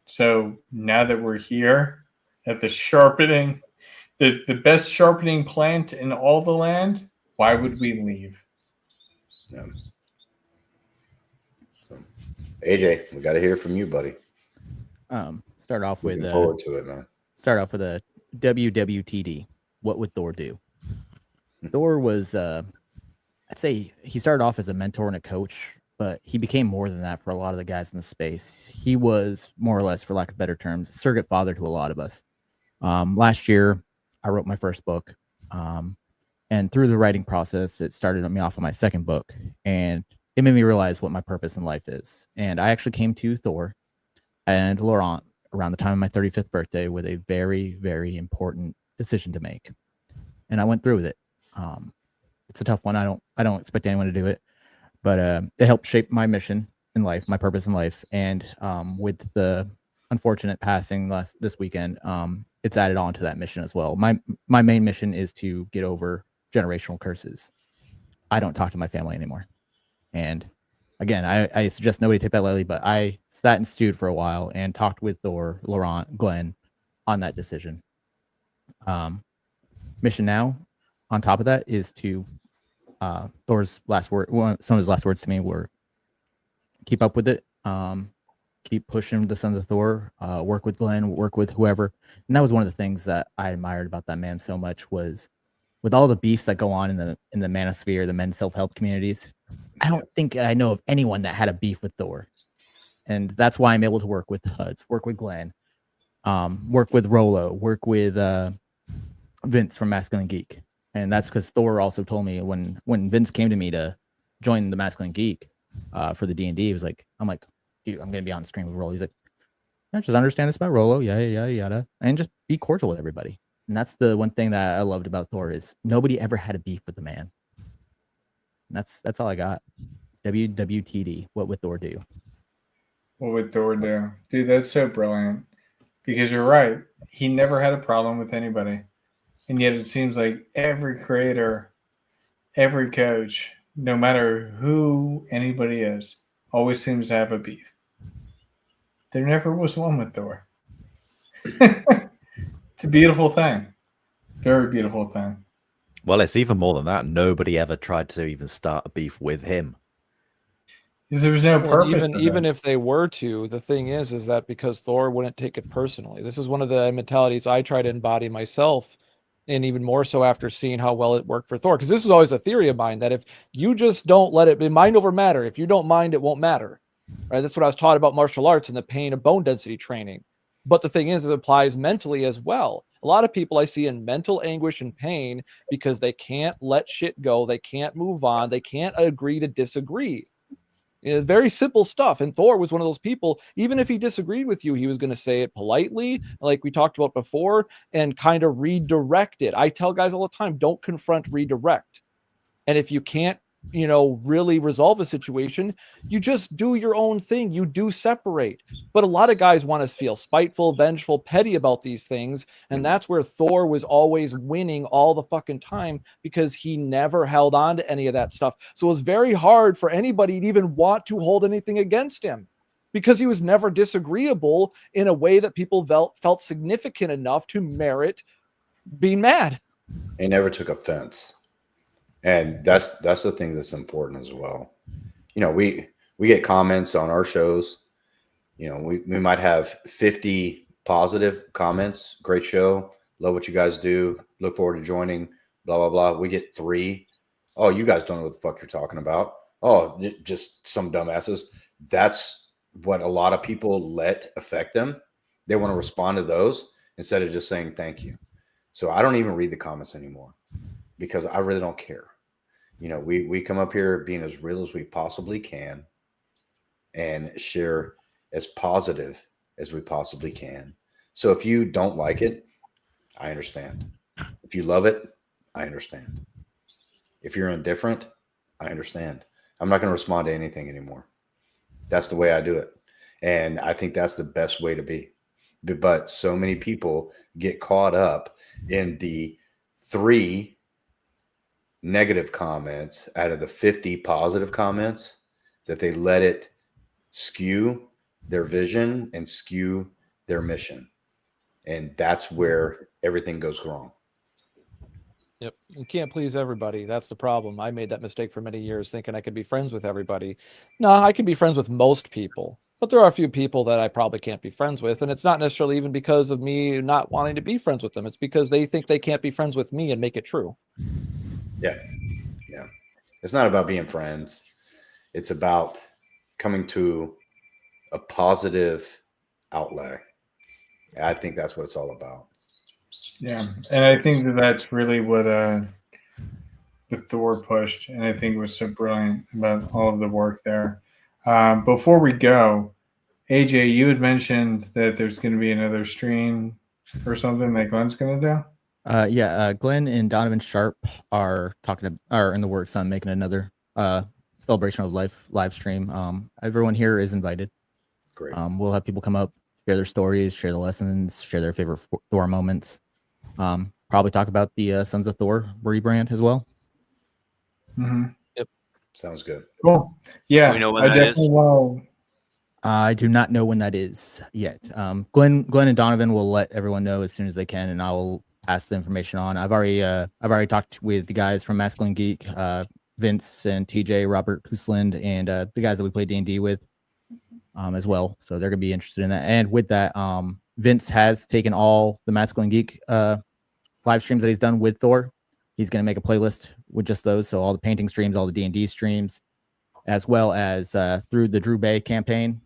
So now that we're here at the sharpening, the best sharpening plant in all the land, why would we leave? Yeah. So, AJ, we got to hear from you, buddy. Start off with Looking forward to it, man. a WWTD. What would Thor do? Thor was, I'd say he started off as a mentor and a coach, but he became more than that for a lot of the guys in the space. He was more or less, for lack of better terms, a surrogate father to a lot of us. Last year, I wrote my first book, and through the writing process, it started me off on my second book, and it made me realize what my purpose in life is. And I actually came to Thor and Laurent around the time of my 35th birthday with a very, very important decision to make, and I went through with it. It's a tough one. I don't expect anyone to do it, but it helped shape my mission in life, my purpose in life. And with the unfortunate passing this weekend, it's added on to that mission as well. My main mission is to get over generational curses. I don't talk to my family anymore, and again, I suggest nobody take that lightly, but I sat and stewed for a while and talked with Thor, Laurent, Glenn on that decision. Mission now, on top of that, is to Thor's last word. Some of his last words to me were, "Keep up with it. Keep pushing the Sons of Thor. Work with Glenn. Work with whoever." And that was one of the things that I admired about that man so much was, with all the beefs that go on in the manosphere, the men's self-help communities, I don't think I know of anyone that had a beef with Thor. And that's why I'm able to work with Huds, work with Glenn, work with Rolo, work with Vince from Masculine Geek. And that's because Thor also told me when Vince came to me to join the Masculine Geek for the D&D, he was like, I'm like, dude, I'm going to be on screen with Rolo. He's like, yeah, just understand this about Rolo, yada, and just be cordial with everybody. And that's the one thing that I loved about Thor is nobody ever had a beef with the man. And that's all I got. WWTD. What would Thor do? What would Thor do? Dude, that's so brilliant. Because you're right. He never had a problem with anybody. And yet it seems like every creator, every coach, no matter who anybody is, always seems to have a beef. There never was one with Thor. It's a beautiful thing. Very beautiful thing. Well, it's even more than that. Nobody ever tried to even start a beef with him. Because there was no Well, purpose. even if they were to, the thing is that because Thor wouldn't take it personally. This is one of the mentalities I try to embody myself, and even more so after seeing how well it worked for Thor. Because this was always a theory of mine that if you just don't let it be mind over matter, if you don't mind, it won't matter. Right? That's what I was taught about martial arts and the pain of bone density training. But the thing is, it applies mentally as well. A lot of people I see in mental anguish and pain because they can't let shit go. They can't move on. They can't agree to disagree. Very simple stuff. And Thor was one of those people, even if he disagreed with you, he was going to say it politely, like we talked about before, and kind of redirect it. I tell guys all the time, don't confront, redirect. And if you can't, really resolve a situation, you just do your own thing. You do separate. But a lot of guys want to feel spiteful, vengeful, petty about these things. And that's where Thor was always winning all the fucking time because he never held on to any of that stuff. So it was very hard for anybody to even want to hold anything against him because he was never disagreeable in a way that people felt significant enough to merit being mad. He never took offense. And that's the thing that's important as well. We get comments on our shows. We might have 50 positive comments. Great show. Love what you guys do. Look forward to joining. Blah, blah, blah. We get 3. Oh, you guys don't know what the fuck you're talking about. Oh, just some dumbasses. That's what a lot of people let affect them. They want to respond to those instead of just saying thank you. So I don't even read the comments anymore because I really don't care. We come up here being as real as we possibly can and share as positive as we possibly can. So if you don't like it, I understand. If you love it, I understand. If you're indifferent, I understand. I'm not going to respond to anything anymore. That's the way I do it. And I think that's the best way to be. But so many people get caught up in the 3 negative comments out of the 50 positive comments that they let it skew their vision and skew their mission. And that's where everything goes wrong. Yep. You can't please everybody. That's the problem. I made that mistake for many years thinking I could be friends with everybody. No, I can be friends with most people, but there are a few people that I probably can't be friends with. And it's not necessarily even because of me not wanting to be friends with them. It's because they think they can't be friends with me and make it true. Yeah. Yeah. It's not about being friends. It's about coming to a positive outlet. I think that's what it's all about. Yeah, and I think that that's really what the Thor pushed, and I think was so brilliant about all of the work there. Before we go, AJ, you had mentioned that there's going to be another stream or something that Glenn's going to do. Glenn and Donovan Sharp are in the works on making another celebration of life live stream. Everyone here is invited. Great. We'll have people come up, share their stories, share the lessons, share their favorite Thor moments. Probably talk about the Sons of Thor rebrand as well. Mm-hmm. Yep. Sounds good. Cool. Yeah, Do we know when I that definitely is? will. I do not know when that is yet. Glenn and Donovan will let everyone know as soon as they can, and I will pass the information on. I've already talked with the guys from Masculine Geek, Vince and TJ, Robert Kusland, and the guys that we play D&D with as well. So they're gonna be interested in that. And with that, Vince has taken all the Masculine Geek live streams that he's done with Thor. He's gonna make a playlist with just those. So all the painting streams, all the D&D streams, as well as through the Drew Bay campaign.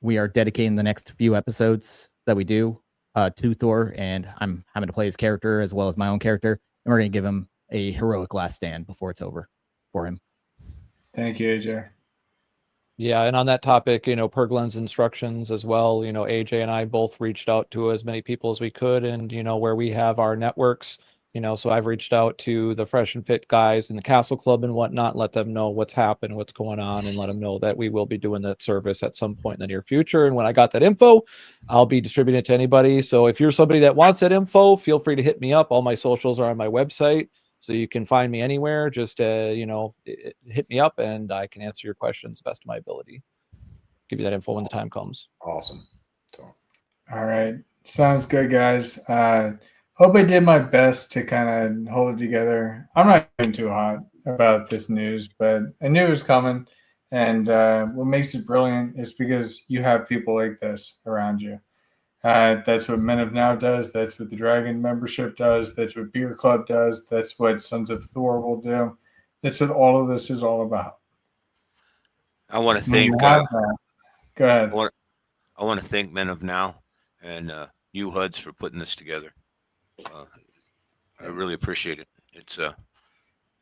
We are dedicating the next few episodes that we do to Thor, and I'm having to play his character as well as my own character, and we're going to give him a heroic last stand before it's over for him. Thank you, AJ. Yeah, and on that topic, per Glenn's instructions as well, AJ and I both reached out to as many people as we could, and where we have our networks, so I've reached out to the Fresh and Fit guys in the Castle Club and whatnot, let them know what's happened, what's going on, and let them know that we will be doing that service at some point in the near future. And when I got that info, I'll be distributing it to anybody. So if you're somebody that wants that info, feel free to hit me up. All my socials are on my website, so you can find me anywhere. Just hit me up, and I can answer your questions to the best of my ability. Give you that info when the time comes. Awesome. All right. Sounds good, guys. Hope I did my best to kind of hold it together. I'm not even too hot about this news, but I knew it was coming. And what makes it brilliant is because you have people like this around you. That's what Men of Now does. That's what the Dragon membership does. That's what Beer Club does. That's what Sons of Thor will do. That's what all of this is all about. I want to When thank. you have that- Go ahead. I want to thank Men of Now and you Huds for putting this together. I really appreciate it. It's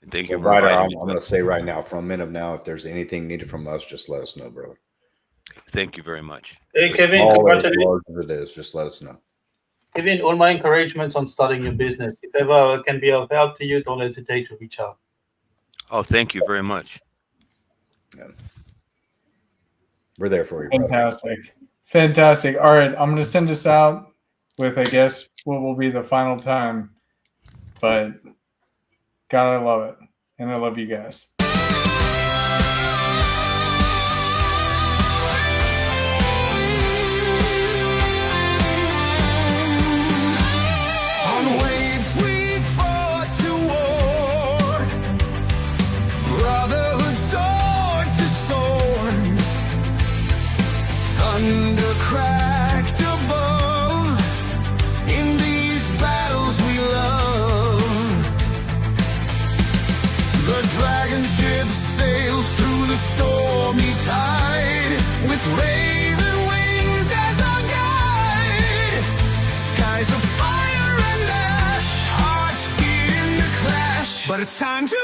thank you. Ryder, I'm going to say right now, from Men of Now, if there's anything needed from us, just let us know, brother. Thank you very much. Hey, Kevin, Always, congratulations. as large as it is, just let us know. Kevin, all my encouragements on starting your business. If ever I can be of help to you, don't hesitate to reach out. Oh, thank you very much. Yeah. We're there for you, brother. Fantastic. All right. I'm going to send this out with, I guess, what will be the final time. But God, I love it. And I love you guys. On waves we fought to war, brotherhood sword to sword, thunder cracked above, in these battles we love. The dragon ship sails through the stormy tide, with raven wings as our guide. Skies of fire and ash, hearts begin to clash, but it's time to